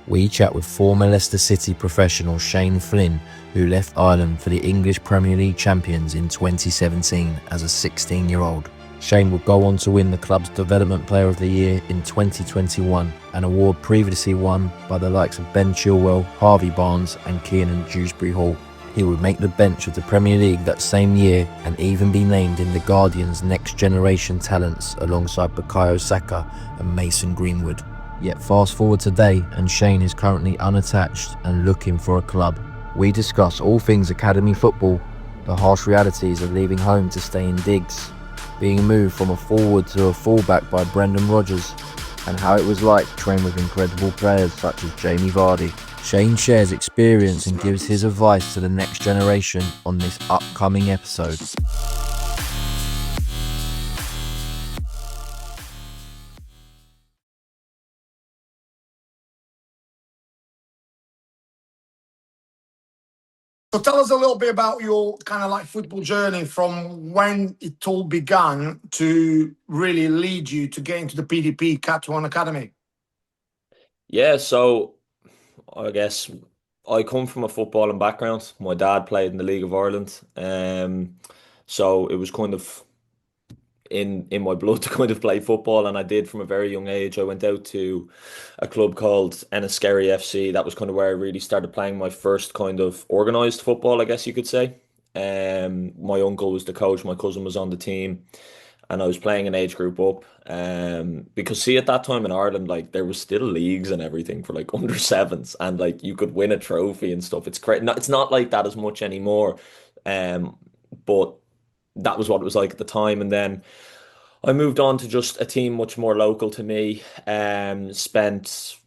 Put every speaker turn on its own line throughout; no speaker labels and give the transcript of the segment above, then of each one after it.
We chat with former Leicester City professional Shane Flynn, who left Ireland for the English Premier League champions in 2017 as a 16-year-old. Shane would go on to win the club's Development Player of the Year in 2021, an award previously won by the likes of Ben Chilwell, Harvey Barnes and Tielemans and Dewsbury-Hall. He would make the bench of the Premier League that same year and even be named in The Guardian's Next Generation Talents alongside Bukayo Saka and Mason Greenwood. Yet fast forward today and Shane is currently unattached and looking for a club. We discuss all things academy football, the harsh realities of leaving home to stay in digs, being moved from a forward to a fullback by Brendan Rodgers, and how it was like to train with incredible players such as Jamie Vardy. Shane shares experience and gives his advice to the next generation on this upcoming episode.
So tell us a little bit about your kind of like football journey from when it all began to really lead you to get into the PDP Cat 1 Academy.
Yeah, so I guess I come from a footballing background. My dad played in the League of Ireland. So it was kind of in my blood to kind of play football, and I did from a very young age. I went out to a club called Enniskerry FC. That was kind of where I really started playing my first kind of organised football, I guess you could say. My uncle was the coach, my cousin was on the team, and I was playing an age group up. Because see, at that time in Ireland, like there was still leagues and everything for like under sevens, and like you could win a trophy and stuff. It's crazy. It's not like that as much anymore. But that was what it was like at the time. And then I moved on to just a team much more local to me. Spent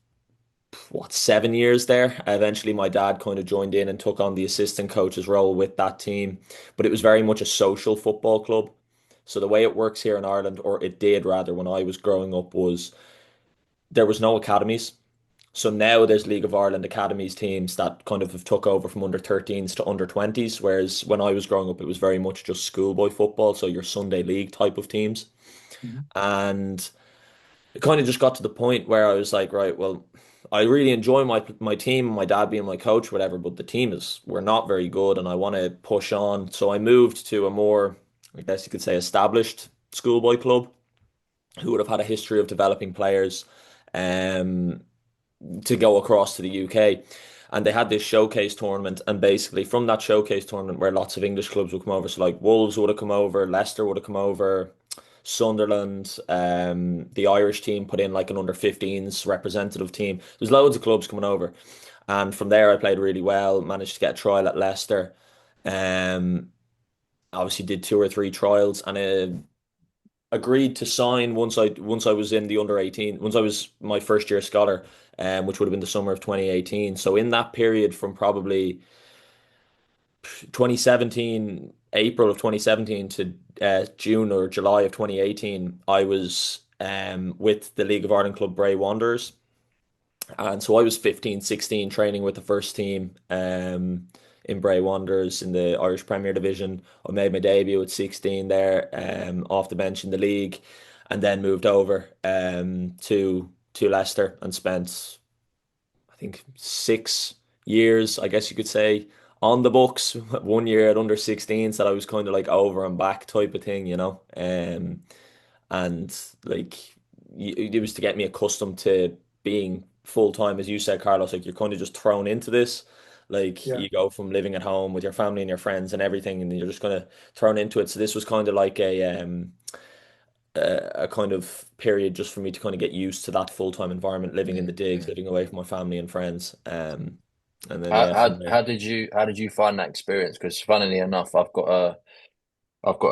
7 years there. Eventually, my dad kind of joined in and took on the assistant coach's role with that team. But it was very much a social football club. So the way it works here in Ireland, or it did rather, when I was growing up, was there was no academies. So now there's League of Ireland academies teams that kind of have took over from under 13s to under 20s, whereas when I was growing up, it was very much just schoolboy football, so your Sunday league type of teams. And it kind of just got to the point where I was like, right, well, I really enjoy my team, my dad being my coach, whatever, but the team is we're not very good, and I want to push on. So I moved to a more, I guess you could say, established schoolboy club who would have had a history of developing players. Um, to go across to the UK. And they had this showcase tournament. And basically, from that showcase tournament, where lots of English clubs would come over, so like Wolves would have come over, Leicester would have come over, Sunderland, the Irish team put in like an under 15s representative team. There's loads of clubs coming over. And from there, I played really well, managed to get a trial at Leicester. Um, Obviously, did two or three trials and agreed to sign once I was in the under 18, once I was my first year scholar, which would have been the summer of 2018. So in that period from probably 2017, April of 2017 to June or July of 2018, I was with the League of Ireland club Bray Wanderers. And so I was 15, 16 training with the first team in Bray Wanderers in the Irish Premier Division. I made my debut at 16 there, off the bench in the league, and then moved over to Leicester and spent, I think, 6 years, I guess you could say, on the books. 1 year at under 16s that I was kind of like over and back type of thing, you know. And like it was to get me accustomed to being full time, as you said, Carlos. Like you're kind of just thrown into this. Like
Yeah.
you go from living at home with your family and your friends and everything, and you're just kind of thrown into it. So this was kind of like a kind of period just for me to kind of get used to that full time environment, living in the digs, living away from my family and friends. And then
How
yeah,
how
from there.
how did you find that experience? Because funnily enough, I've got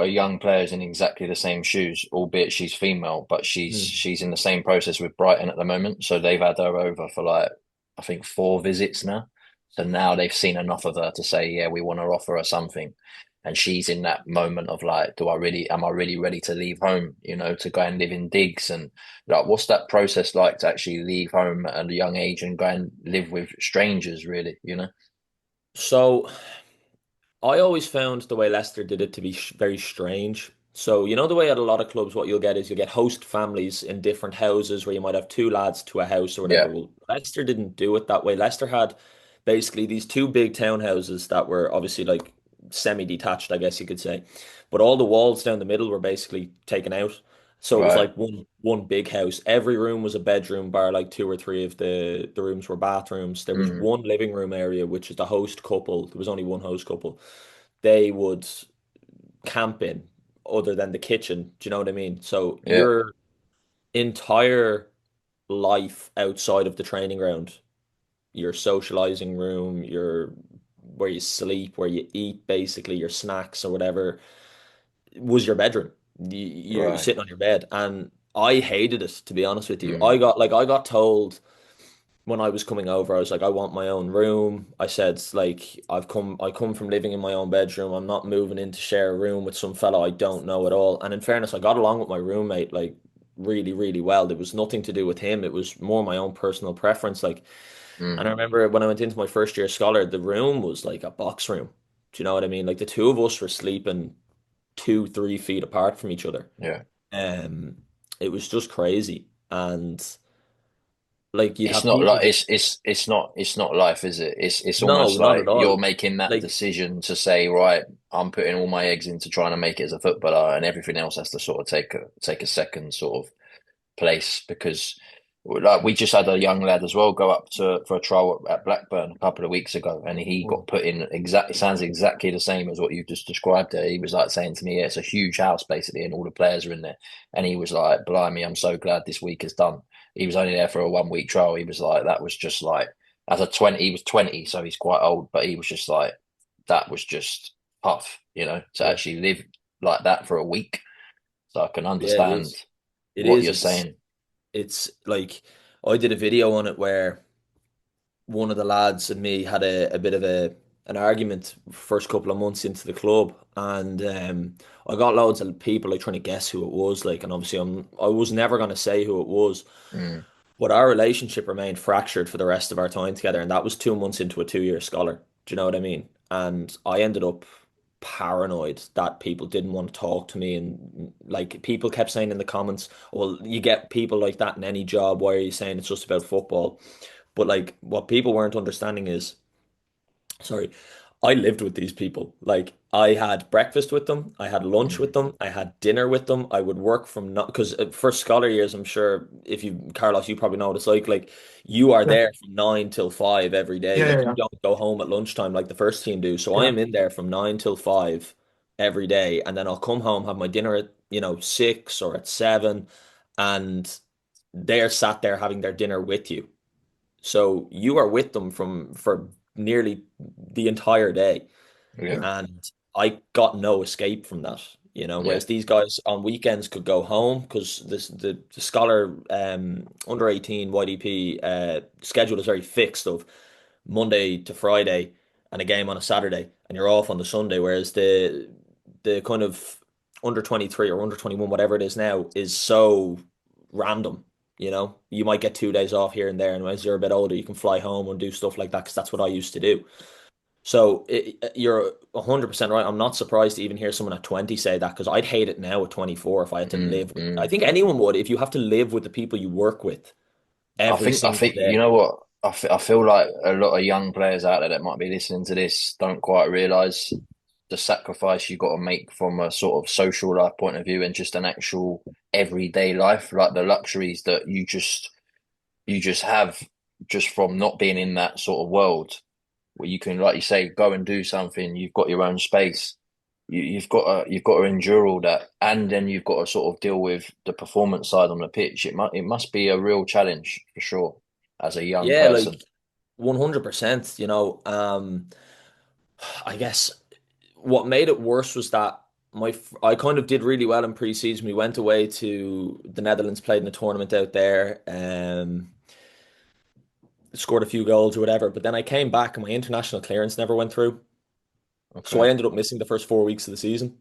a young player who's in exactly the same shoes, albeit she's female, but she's
Mm.
she's in the same process with Brighton at the moment. So they've had her over for like I think 4 visits now. So now they've seen enough of her to say, yeah, we want to offer her something. And she's in that moment of like, am I really ready to leave home, to go and live in digs? And like, what's that process like to actually leave home at a young age and go and live with strangers, really?
So I always found the way Leicester did it to be very strange. So, you know, the way at a lot of clubs, what you'll get is you'll get host families in different houses where you might have two lads to a house or whatever.
Yeah,
Well, Leicester didn't do it that way. Leicester had basically these two big townhouses that were obviously like semi-detached, I guess you could say. But all the walls down the middle were basically taken out. So it was
right.
like one big house. Every room was a bedroom, bar like two or three of the rooms were bathrooms. There was
Mm,
one living room area, which is the host couple. There was only one host couple. They would camping other than the kitchen. Do you know what I mean? So
yeah,
your entire life outside of the training ground, your socializing room, your where you sleep, where you eat, basically your snacks or whatever, was your bedroom. You're
right.
sitting on your bed, and I hated it, to be honest with you.
Mm,
I got told when I was coming over, I was like, I want my own room. I said, like, I come from living in my own bedroom. I'm not moving in to share a room with some fellow I don't know at all. And in fairness, I got along with my roommate, like, really, really well. There was nothing to do with him. It was more my own personal preference. Like, and I
mm,
remember when I went into my first year scholar, the room was like a box room. Do you know what I mean? Like, the two of us were sleeping 2, 3 feet apart from each other.
yeah.
Um, it was just crazy. And like, you'd
It's
have
not
people
like
just,
it's not life, is it? It's
no,
almost
not at
like
all.
you're making that
Like,
decision to say, right, I'm putting all my eggs into trying to make it as a footballer, and everything else has to sort of take a second sort of place because like we just had a young lad as well go up to for a trial at Blackburn a couple of weeks ago, and he got put in exactly sounds exactly the same as what you just described there. He was like saying to me, "Yeah, it's a huge house basically, and all the players are in there." And he was like, "Blimey, I'm so glad this week is done." He was only there for a 1 week trial. He was like, "That was just like as a 20, he was 20, so he's quite old, but he was just like that was just tough, to
yeah,
actually live like that for a week." So I can
yeah, it
understand
is. It
what
is.
you're saying.
It's like I did a video on it where one of the lads and me had a bit of an argument first couple of months into the club, and I got loads of people like trying to guess who it was. Like, and obviously I was never going to say who it was,
Mm,
but our relationship remained fractured for the rest of our time together, and that was 2 months into a 2 year scholar. Do you know what I mean? And I ended up paranoid that people didn't want to talk to me, and like people kept saying in the comments, well, you get people like that in any job, why are you saying it's just about football? But like what people weren't understanding is, sorry, I lived with these people. Like I had breakfast with them, I had lunch with
mm,
them, I had dinner with them. I would work from not because for scholar years, I'm sure if you, Carlos, you probably know what it's like you are
Yeah,
there from 9 till 5 every day.
yeah,
Like you
yeah,
don't go home at lunchtime like the first team do. So I
yeah.
am in there from 9 till 5 every day, and then I'll come home, have my dinner at 6 or at 7, and they're sat there having their dinner with you. So you are with them for nearly the entire day.
yeah,
And I got no escape from that,
yeah,
whereas these guys on weekends could go home because the scholar under 18 YDP schedule is very fixed of Monday to Friday and a game on a Saturday, and you're off on the Sunday, whereas the kind of under 23 or under 21, whatever it is now, is so random. You might get 2 days off here and there, and as you're a bit older, you can fly home and do stuff like that because that's what I used to do. So you're 100% right. I'm not surprised to even hear someone at 20 say that because I'd hate it now at 24 if I had to
mm,
live with. I
mm.
think anyone would if you have to live with the people you work with every
I
single
think you
day.
know what I feel like a lot of young players out there that might be listening to this don't quite realize the sacrifice you got to make from a sort of social life point of view and just an actual everyday life, like the luxuries that you just have just from not being in that sort of world where you can, like you say, go and do something. You've got your own space. You've got to endure all that, and then you've got to sort of deal with the performance side on the pitch. It must be a real challenge for sure as a young
Yeah, like
person.
100%, I guess what made it worse was that I kind of did really well in pre-season. We went away to the Netherlands, played in a tournament out there, scored a few goals or whatever. But then I came back and my international clearance never went through. So I
Okay,
ended up missing the first 4 weeks of the season.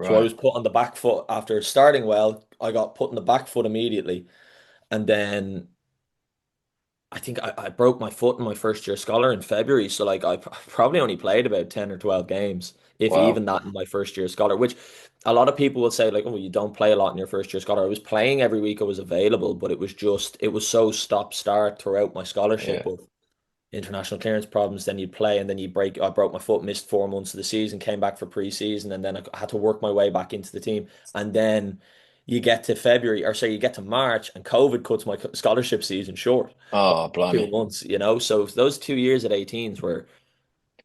So I
right.
was put on the back foot after starting well. I got put on the back foot immediately. And then I think I broke my foot in my first year scholar in February. So like I probably only played about 10 or 12 games, if even
Wow.
that in my first year scholar, which a lot of people will say like, oh, you don't play a lot in your first year scholar. I was playing every week I was available, but it was so stop start throughout my scholarship
Yeah.
of international clearance problems. Then you'd play and then you break. I broke my foot, missed 4 months of the season, came back for pre-season, and then I had to work my way back into the team. And then you get to February, or say you get to March, and COVID cuts my scholarship season short
Oh,
two
blimey.
months. So those 2 years at 18s were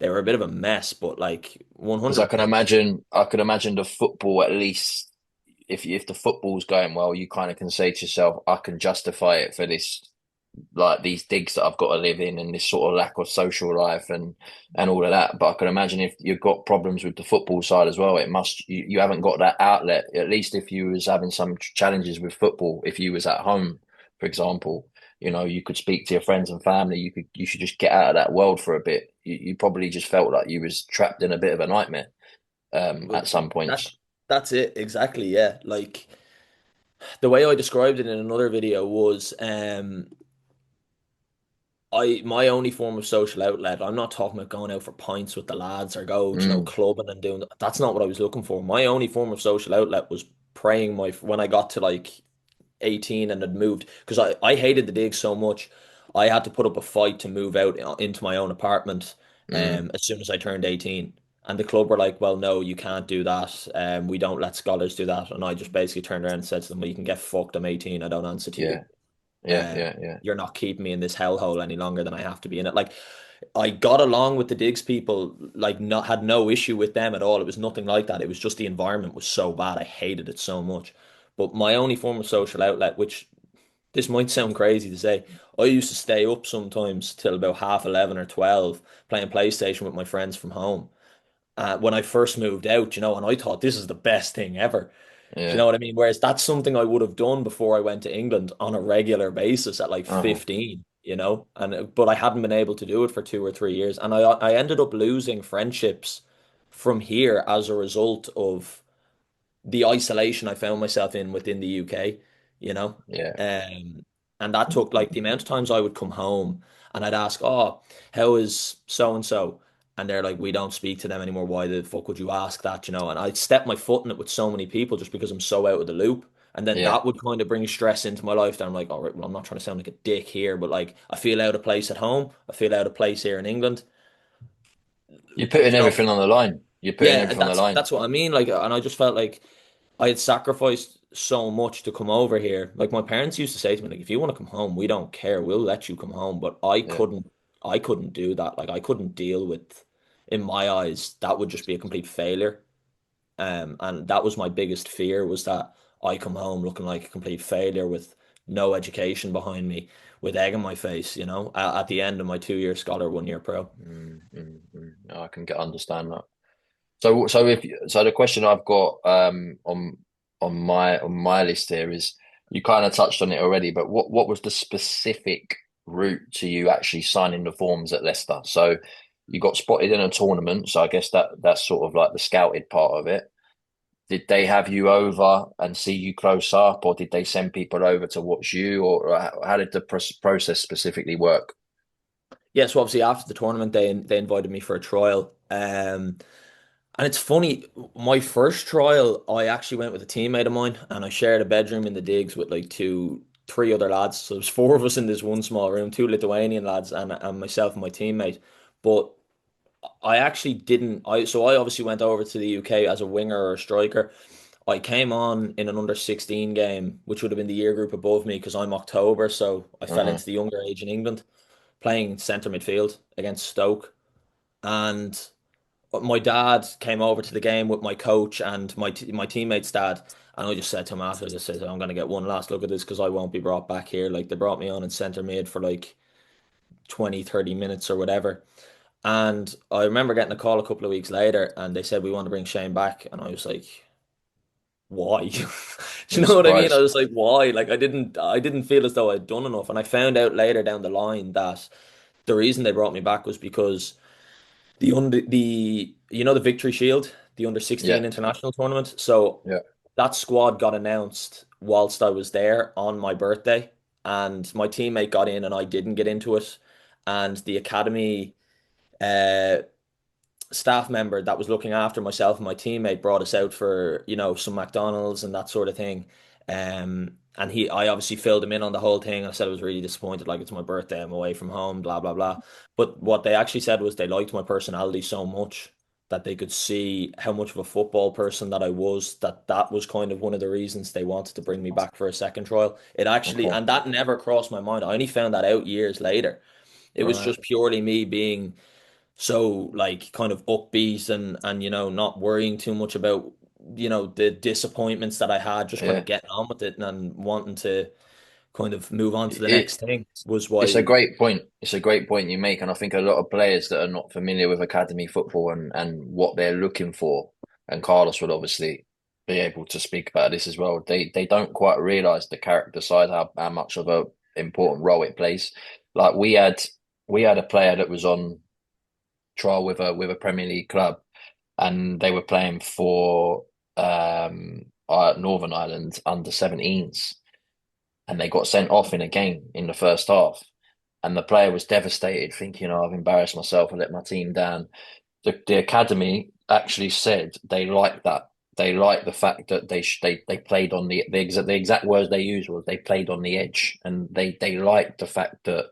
they were a bit of a mess, but like
Because I can
100%.
imagine, the football, at least if the football's going well, you kind of can say to yourself, I can justify it for this, like these digs that I've got to live in and this sort of lack of social life and all of that. But I can imagine if you've got problems with the football side as well, you haven't got that outlet. At least if you was having some challenges with football, if you was at home, for example, you could speak to your friends and family. You should just get out of that world for a bit. You probably just felt like you was trapped in a bit of a nightmare
But
at some
that
points.
that's it exactly. Yeah, like the way I described it in another video was I my only form of social outlet. I'm not talking about going out for pints with the lads or go,
Mm,
clubbing and doing that. That's not what I was looking for. My only form of social outlet was praying my when I got to like 18 and had moved because I hated the dig so much. I had to put up a fight to move out into my own apartment
mm,
as soon as I turned 18. And the club were like, well, no, you can't do that. We don't let scholars do that. And I just basically turned around and said to them, well, you can get fucked. I'm 18. I don't answer to you.
yeah, yeah,
Um,
yeah, yeah,
you're not keeping me in this hellhole any longer than I have to be in it. Like I got along with the digs people, like not had no issue with them at all. It was nothing like that. It was just the environment was so bad. I hated it so much. But my only form of social outlet, which this might sound crazy to say, I used to stay up sometimes till about half 11 or 12 playing PlayStation with my friends from home. When I first moved out, and I thought this is the best thing ever. Do you know
yeah.
what I mean? Whereas that's something I would have done before I went to England on a regular basis at like
Uh-huh.
15, and but I hadn't been able to do it for 2 or 3 years. And I ended up losing friendships from here as a result of the isolation I found myself in within the UK, you know.
Yeah.
Um, and that took like the amount of times I would come home and I'd ask, "Oh, how is so and so?" And they're like, "We don't speak to them anymore. Why the fuck would you ask that?" And I'd step my foot in it with so many people just because I'm so out of the loop. And then
Yeah.
that would kind of bring stress into my life. That I'm like, all right, well, I'm not trying to sound like a dick here, but like I feel out of place at home. I feel out of place here in England.
You're putting
You know,
everything on the line. You're putting
yeah,
everything on the
that's
line.
that's what I mean. Like, and I just felt like I had sacrificed so much to come over here. Like my parents used to say to me, like, if you want to come home, we don't care. We'll let you come home. But
Yeah.
I couldn't do that. Like I couldn't deal with, in my eyes, that would just be a complete failure. And that was my biggest fear was that I come home looking like a complete failure with no education behind me, with egg on my face, at the end of my 2 year scholar, 1 year pro.
No, I can understand that. So the question I've got on my list here is you kind of touched on it already, but what was the specific route to you actually signing the forms at Leicester? So you got spotted in a tournament, so I guess that's sort of like the scouted part of it. Did they have you over and see you close up, or did they send people over to watch you, or how did the process specifically work?
Yeah, so obviously after the tournament, they invited me for a trial. And it's funny, my first trial, I actually went with a teammate of mine, and I shared a bedroom in the digs with like three other lads. So there's four of us in this one small room, two Lithuanian lads, and myself and my teammate. But I actually didn't. I obviously went over to the UK as a winger or a striker. I came on in an under 16 game, which would have been the year group above me because I'm October, so I fell
Uh-huh.
into the younger age in England, playing centre midfield against Stoke. And my dad came over to the game with my coach and my teammate's dad, and I just said to him after, I just said, I'm gonna get one last look at this because I won't be brought back here. Like they brought me on in centre mid for like 20, 30 minutes or whatever. And I remember getting a call a couple of weeks later, and they said we want to bring Shane back, and I was like, why? Do you
I'm
know what I mean? I
surprised.
was like, why? Like I didn't feel as though I'd done enough, and I found out later down the line that the reason they brought me back was because the Victory Shield, the under 16
Yeah.
international tournament. So
Yeah.
that squad got announced whilst I was there on my birthday, and my teammate got in, and I didn't get into it. And the academy, uh, staff member that was looking after myself and my teammate brought us out for, some McDonald's and that sort of thing. And I obviously filled him in on the whole thing. I said I was really disappointed, like it's my birthday, I'm away from home, blah, blah, blah. But what they actually said was they liked my personality so much that they could see how much of a football person that I was, that was kind of one of the reasons they wanted to bring me back for a second trial. It actually,
Okay.
and that never crossed my mind. I only found that out years later. It was
Right.
just purely me being so like kind of upbeat and not worrying too much about the disappointments that I had, just kind of
Yeah.
getting on with it and wanting to kind of move on to the
It
next thing was
it's a
why.
great point. It's a great point you make, and I think a lot of players that are not familiar with academy football and what they're looking for, and Carlos will obviously be able to speak about this as well. They don't quite realize the character side, how much of a important role it plays. Like we had a player that was on trial with a Premier League club, and they were playing for Northern Ireland under 17s, and they got sent off in a game in the first half. And the player was devastated, thinking, "Oh, I've embarrassed myself. I let my team down." The academy actually said they liked that. They liked the fact that they played on the exact words they used was they played on the edge, and they liked the fact that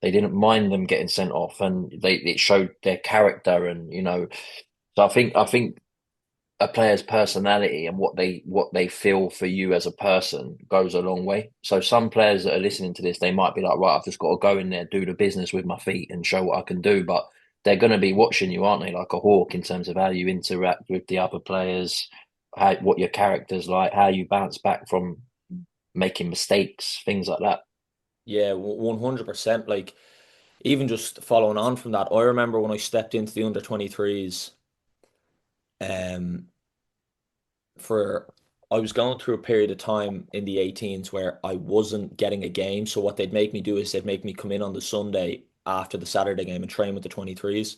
they didn't mind them getting sent off, and it showed their character, and So I think a player's personality and what they feel for you as a person goes a long way. So some players that are listening to this, they might be like, right, I've just got to go in there, do the business with my feet and show what I can do. But they're going to be watching you, aren't they? Like a hawk in terms of how you interact with the other players, what your character's like, how you bounce back from making mistakes, things like that.
Yeah, 100%. Like even just following on from that, I remember when I stepped into the under 23s, um for I was going through a period of time in the 18s where I wasn't getting a game. So what they'd make me do is they'd make me come in on the Sunday after the Saturday game and train with the 23s.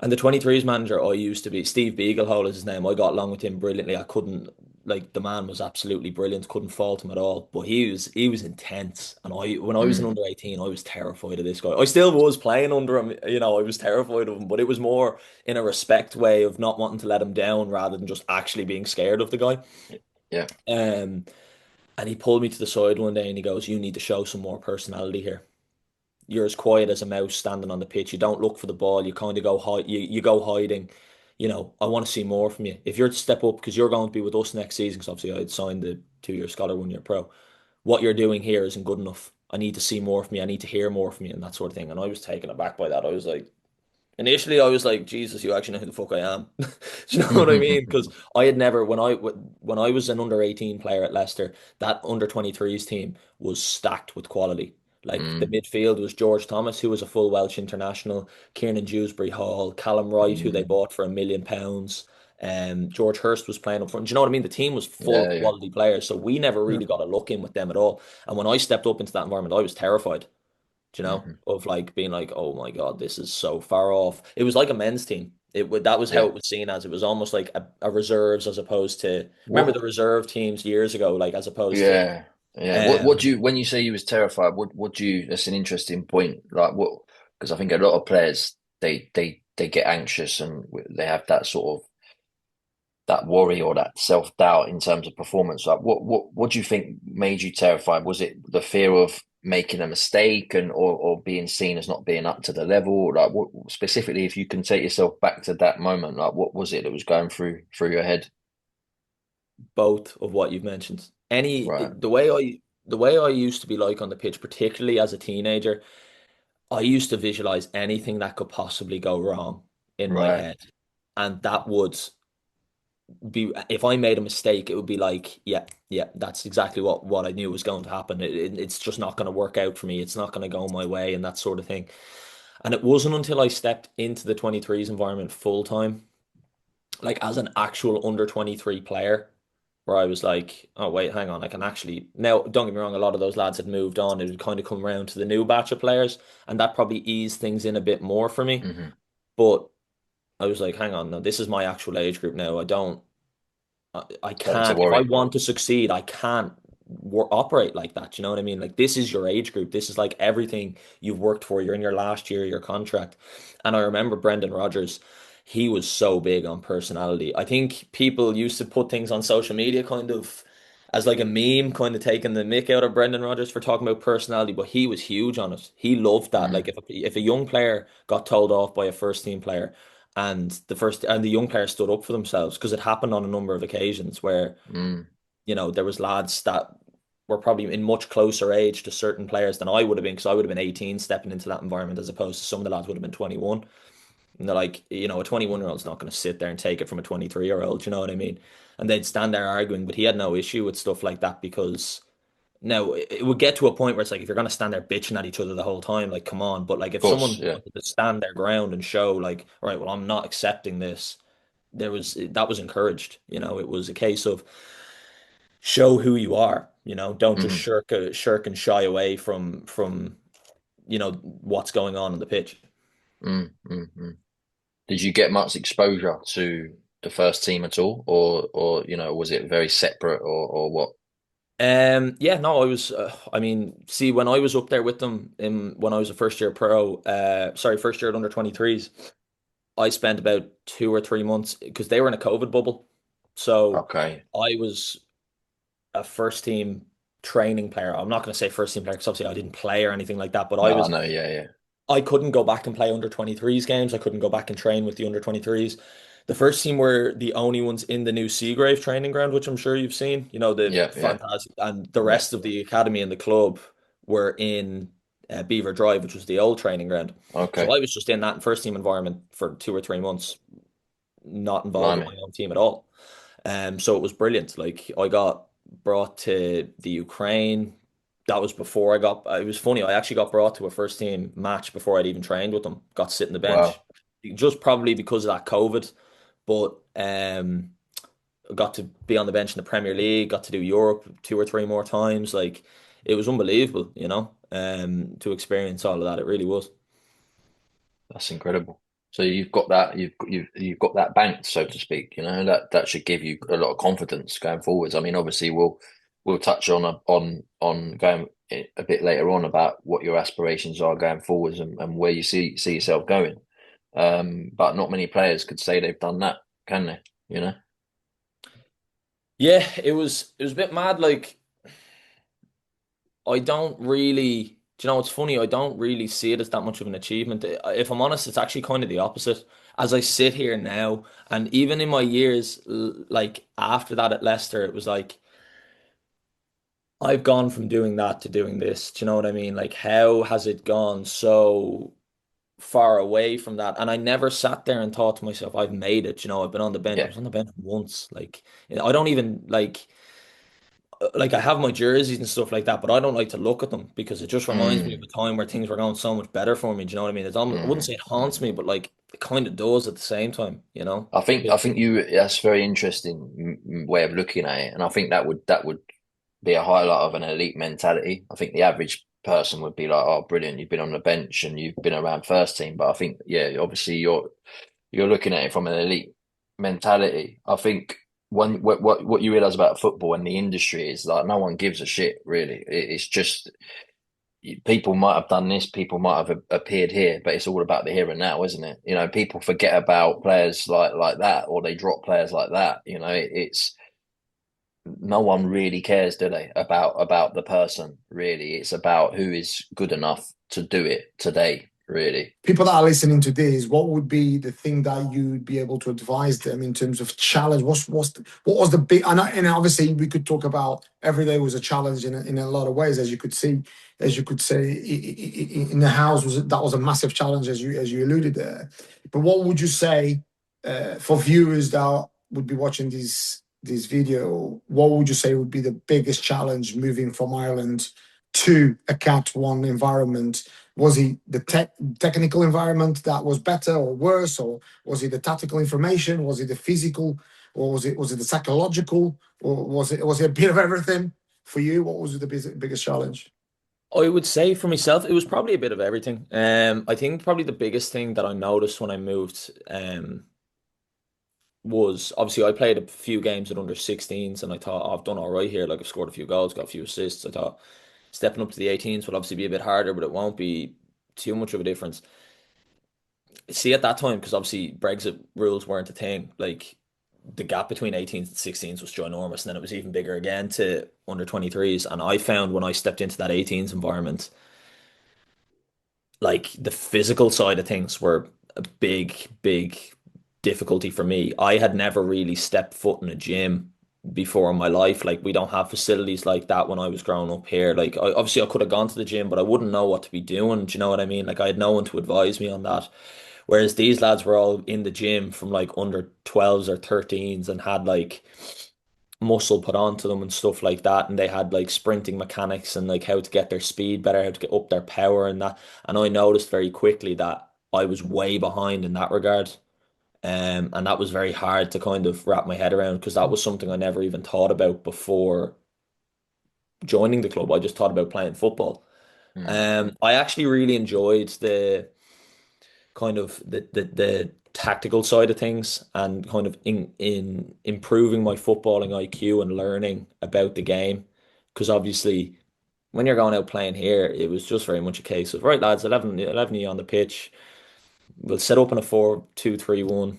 And the 23s manager I used to be, Steve Beaglehole is his name. I got along with him brilliantly. I couldn't like the man was absolutely brilliant. Couldn't fault him at all. But he was intense. And when I was an
Mm,
under 18, I was terrified of this guy. I still was playing under him. I was terrified of him. But it was more in a respect way of not wanting to let him down rather than just actually being scared of the guy.
yeah.
Um, and he pulled me to the side one day and he goes, "You need to show some more personality here. You're as quiet as a mouse standing on the pitch. You don't look for the ball. You kind of go hide. You go hiding. I want to see more from you. If you're to step up, because you're going to be with us next season, because obviously I had signed the 2-year scholar, 1-year pro. What you're doing here isn't good enough. I need to see more from you. I need to hear more from you, and that sort of thing." And I was taken aback by that. I was like, initially, I was like, Jesus, you actually know who the fuck I am. Do you know what I mean? Because I had never, when I was an under 18 player at Leicester, that under 23s team was stacked with quality. Like the
Mm,
midfield was George Thomas, who was a full Welsh international, Kieran Dewsbury-Hall, Callum Wright, who they
mm,
bought for £1 million. George Hurst was playing up front. Do you know what I mean? The team was full
yeah,
of
yeah.
quality players, so we never
Yeah.
really got a look in with them at all. And when I stepped up into that environment, I was terrified,
Hmm.
of like being like, oh my God, this is so far off. It was like a men's team. That was how
Yeah.
it was seen as. It was almost like a reserves as opposed to, remember the
What?
reserve teams years ago, like as opposed to
Yeah, yeah. What do
um
you when you say you was terrified? What do you? That's an interesting point. Like what? Because I think a lot of players they get anxious and they have that sort of that worry or that self doubt in terms of performance. Like what do you think made you terrified? Was it the fear of making a mistake and or being seen as not being up to the level? Like what specifically, if you can take yourself back to that moment, like what was it that was going through your head?
both of what you've mentioned. Any
Right,
the way I used to be like on the pitch, particularly as a teenager, I used to visualize anything that could possibly go wrong in my
right.
head. And that would be, if I made a mistake, it would be like, yeah, yeah, that's exactly what I knew was going to happen. It's just not going to work out for me. It's not going to go my way and that sort of thing. And it wasn't until I stepped into the 23s environment full time, like as an actual under 23 player, where I was like, oh wait, hang on, I can actually now. Don't get me wrong, a lot of those lads had moved on. It would kind of come around to the new batch of players, and that probably eased things in a bit more for me.
Hmm.
But I was like, hang on, no, this is my actual age group now. I
Starting to
can't, if I
worry.
want to succeed, I can't operate like that. You know what I mean? Like, this is your age group. This is like everything you've worked for. You're in your last year of your contract. And I remember Brendan Rodgers. he was so big on personality. I think people used to put things on social media kind of as like a meme, kind of taking the mick out of Brendan Rodgers for talking about personality, but he was huge on it. He loved that. Like
Mm,
if a young player got told off by a first team player, and the young player stood up for themselves, because it happened on a number of occasions where
mm,
there was lads that were probably in much closer age to certain players than I would have been, because I would have been 18 stepping into that environment, as opposed to some of the lads would have been 21. And they're like, a 21-year-old's not going to sit there and take it from a 23-year-old, you know what I mean? And they'd stand there arguing, but he had no issue with stuff like that, because now it would get to a point where it's like, if you're going to stand there bitching at each other the whole time, like, come on. But like,
of
if
course,
someone
yeah.
wanted to stand their ground and show, like, all right, well, I'm not accepting this, that was encouraged. It was a case of show who you are. Don't just
Hmm.
shirk and shy away from what's going on the pitch.
Mm, mm, mm. Did you get much exposure to the first team at all, or was it very separate, or what?
Yeah, no, I mean, see, when I was up there with them when I was a first year pro, first year at under 23s, I spent about 2 or 3 months, because they were in a COVID bubble. So
Okay.
I was a first team training player. I'm not going to say first team player, because obviously I didn't play or anything like that, but
No, I know. Yeah, yeah,
I couldn't go back and play under 23s games. I couldn't go back and train with the under 23s. The first team were the only ones in the new Seagrave training ground, which I'm sure you've seen. The
yeah, yeah,
fantastic, and the
yeah.
rest of the academy and the club were in Beaver Drive, which was the old training ground. So
Okay.
I was just in that first team environment for 2 or 3 months, not involved with
Blimey.
my own team at all. So it was brilliant. Like, I got brought to the Ukraine. That was before I got. It was funny. I actually got brought to a first team match before I'd even trained with them. Got to sit in the bench,
Wow.
just probably because of that COVID. But got to be on the bench in the Premier League. Got to do Europe 2 or 3 more times. Like, it was unbelievable. To experience all of that. It really was.
That's incredible. So you've got that, you've got that banked, so to speak. That should give you a lot of confidence going forwards. I mean, obviously, we'll touch on going a bit later on about what your aspirations are going forwards, and where you see yourself going. But not many players could say they've done that, can they? You know?
Yeah, it was a bit mad. Like, I don't really, do you know, it's funny, I don't really see it as that much of an achievement. If I'm honest, it's actually kind of the opposite. As I sit here now, and even in my years, like after that at Leicester, it was like, I've gone from doing that to doing this. Do you know what I mean? Like, how has it gone so far away from that? And I never sat there and thought to myself, I've made it. I've been on the bench. I
Yeah.
was on the bench once. Like, I don't even like I have my jerseys and stuff like that, but I don't like to look at them, because it just reminds me of
Mm,
a time where things were going so much better for me. Do you know what I mean? It's almost, I wouldn't
mm,
say it haunts
mm.
me, but like it kind of does at the same time, you know?
I
A
think
bit.
I think you that's a very interesting way of looking at it, and I think that would be a highlight of an elite mentality. I think the average person would be like, "Oh, brilliant! You've been on the bench and you've been around first team." But I think, yeah, obviously you're looking at it from an elite mentality. I think what you realize about football and the industry is like no one gives a shit really. It's just people might have done this, people might have appeared here, but it's all about the here and now, isn't it? People forget about players like that, or they drop players like that. It's no one really cares, do they, about the person, really. It's about who is good enough to do it today, really.
People that are listening to this, what would be the thing that you'd be able to advise them in terms of challenge? What was the big? And obviously, we could talk about every day was a challenge in a lot of ways, as you could see, as you could say, in the house that was a massive challenge, as you alluded there. But what would you say for viewers that would be watching this video? What would you say would be the biggest challenge moving from Ireland to a Cat One environment? Was it the technical environment that was better or worse, or was it the tactical information? Was it the physical, or was it the psychological, or was it a bit of everything for you? What was the biggest challenge?
I would say for myself, it was probably a bit of everything. I think probably the biggest thing that I noticed when I moved, was obviously I played a few games at under 16s, and I thought, oh, I've done all right here. Like, I've scored a few goals, got a few assists. I thought stepping up to the 18s would obviously be a bit harder, but it won't be too much of a difference. See, at that time, because obviously Brexit rules weren't a thing, like the gap between 18s and 16s was ginormous, and then it was even bigger again to under 23s. And I found when I stepped into that 18s environment, like the physical side of things were a big difficulty for me. I had never really stepped foot in a gym before in my life. Like we don't have facilities like that when I was growing up here. Like obviously I could have gone to the gym, but I wouldn't know what to be doing. Do you know what I mean? Like I had no one to advise me on that. Whereas these lads were all in the gym from like under 12s or 13s and had like muscle put onto them and stuff like that. And they had like sprinting mechanics and like how to get their speed better, how to get up their power and that. And I noticed very quickly that I was way behind in that regard. And that was very hard to kind of wrap my head around because that was something I never even thought about before joining the club. I just thought about playing football.
Mm.
I actually really enjoyed the kind of the tactical side of things and kind of in improving my footballing IQ and learning about the game. Because obviously, when you're going out playing here, it was just very much a case of right, lads, 11 of you on the pitch. We'll set up in a 4-2-3-1,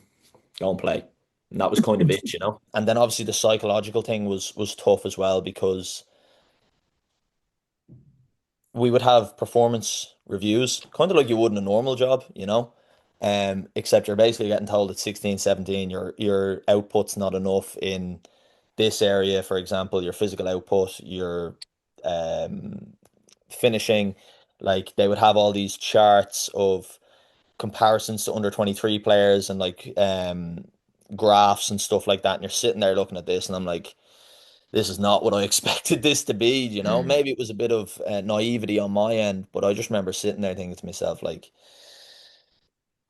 go and play. And that was kind of it, you know. And then obviously the psychological thing was tough as well because we would have performance reviews, kind of like you would in a normal job, you know. Except you're basically getting told at 16, 17, your output's not enough in this area, for example, your physical output, your um finishing, like they would have all these charts of comparisons to under 23 players and like graphs and stuff like that, and you're sitting there looking at this and I'm like, this is not what I expected this to be, you know.
Mm.
Maybe it was a bit of naivety on my end, but I just remember sitting there thinking to myself, like,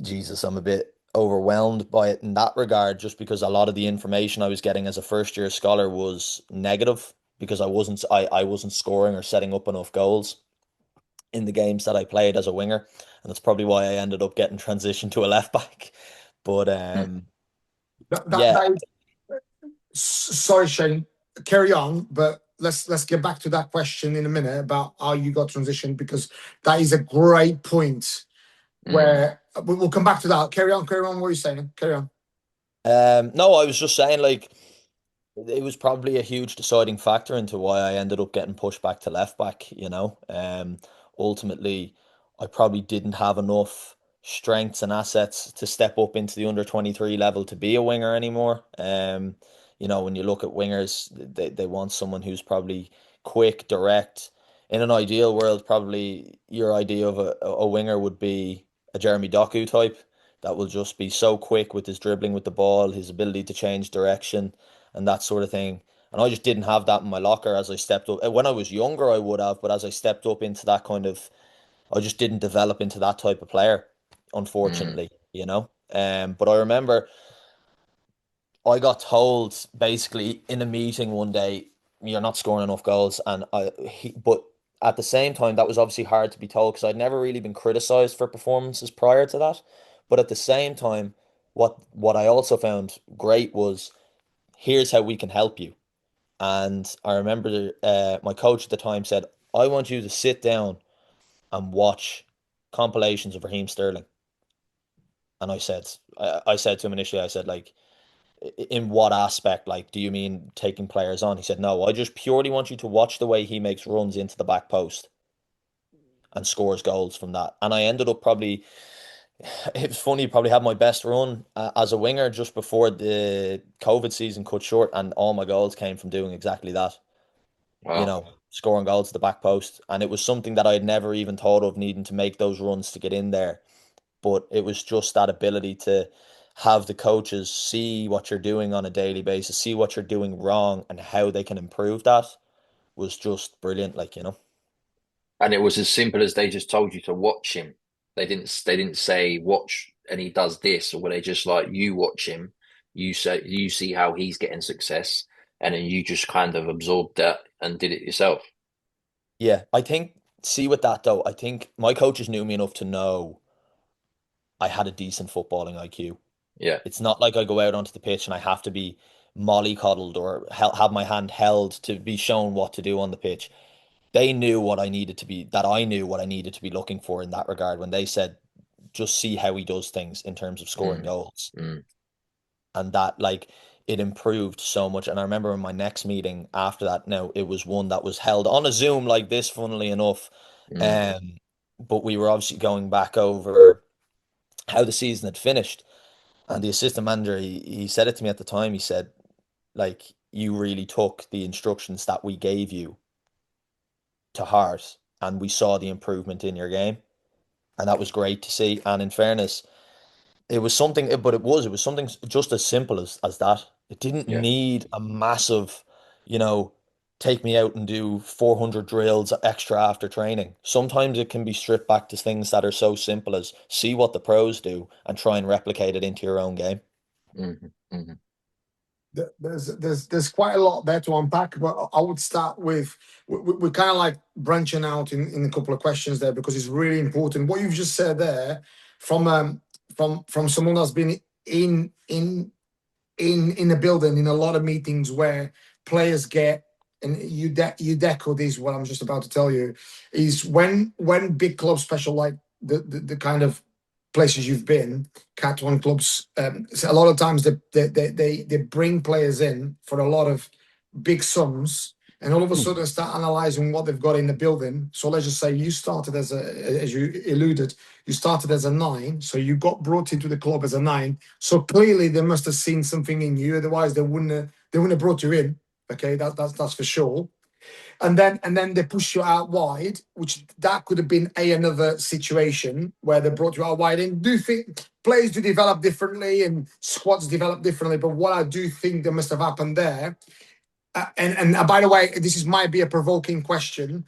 Jesus, I'm a bit overwhelmed by it in that regard, just because a lot of the information I was getting as a first year scholar was negative because I wasn't scoring or setting up enough goals in the games that I played as a winger. And that's probably why I ended up getting transitioned to a left back. But
Mm.
That, that,
yeah,
that is, sorry, Shane, carry on, but let's get back to that question in a minute about how you got transitioned because that is a great point.
Mm.
Where we'll come back to that. Carry on. What are you saying? Carry on.
no, I was just saying, like, it was probably a huge deciding factor into why I ended up getting pushed back to left back, you know. Ultimately, I probably didn't have enough strengths and assets to step up into the under 23 level to be a winger anymore. You know, when you look at wingers, they want someone who's probably quick, direct. In an ideal world, probably your idea of a winger would be a Jeremy Doku type that will just be so quick with his dribbling with the ball, his ability to change direction and that sort of thing. And I just didn't have that in my locker as I stepped up. When I was younger, I would have, but as I stepped up into that kind of, I just didn't develop into that type of player,
Mm.
unfortunately, you know. But I remember I got told basically in a meeting one day, you're not scoring enough goals, and but at the same time, that was obviously hard to be told because I'd never really been criticized for performances prior to that. But at the same time, what I also found great was here's how we can help you. And I remember my coach at the time said, I want you to sit down and watch compilations of Raheem Sterling. And I said to him initially, I said, like, in what aspect? Like, do you mean taking players on? He said, no, I just purely want you to watch the way he makes runs into the back post and scores goals from that. And I ended up probably, it was funny, probably had my best run as a winger just before the COVID season cut short. And all my goals came from doing exactly that. You
Wow.
know, scoring goals to the back post. And it was something that I'd never even thought of needing to make those runs to get in there. But it was just that ability to have the coaches see what you're doing on a daily basis, see what you're doing wrong and how they can improve that was just brilliant, like, you know.
And it was as simple as they just told you to watch him. They didn't say watch and he does this, or were they just like you watch him, you see how he's getting success, and then you just kind of absorbed that and did it yourself.
Yeah, I think see with that though, I think my coaches knew me enough to know I had a decent footballing IQ.
Yeah.
It's not like I go out onto the pitch and I have to be mollycoddled or have my hand held to be shown what to do on the pitch. They knew what I needed to be, that I knew what I needed to be looking for in that regard when they said just see how he does things in terms of scoring
Mm,
goals.
mm,
And that, like, it improved so much. And I remember in my next meeting after that, now it was one that was held on a Zoom like this, funnily enough.
mm.
Um, but we were obviously going back over how the season had finished. And the assistant manager, he said it to me at the time. He said, like, you really took the instructions that we gave you to heart, and we saw the improvement in your game. And that was great to see. And in fairness, it was something, but it was something just as simple as that. It didn't
Yeah.
need a massive, you know, take me out and do 400 drills extra after training. Sometimes it can be stripped back to things that are so simple as see what the pros do and try and replicate it into your own game.
Hmm. Hmm.
There's quite a lot there to unpack, but I would start with we're kind of like branching out in a couple of questions there because it's really important. What you've just said there from someone that's been in a building in a lot of meetings where players get, and you deco this what I'm just about to tell you, is when big clubs, special like the kind of places you've been, Cat One clubs, so a lot of times they bring players in for a lot of big sums, and all of a sudden start analyzing what they've got in the building. So let's just say you started as you alluded, you started as a nine, so you got brought into the club as a nine. So clearly they must have seen something in you, otherwise they wouldn't have brought you in. Okay, that's for sure. And then they push you out wide, which that could have been another situation where they brought you out wide. And do think players do develop differently and squads develop differently. But what I do think that must have happened there, and by the way, this might be a provoking question.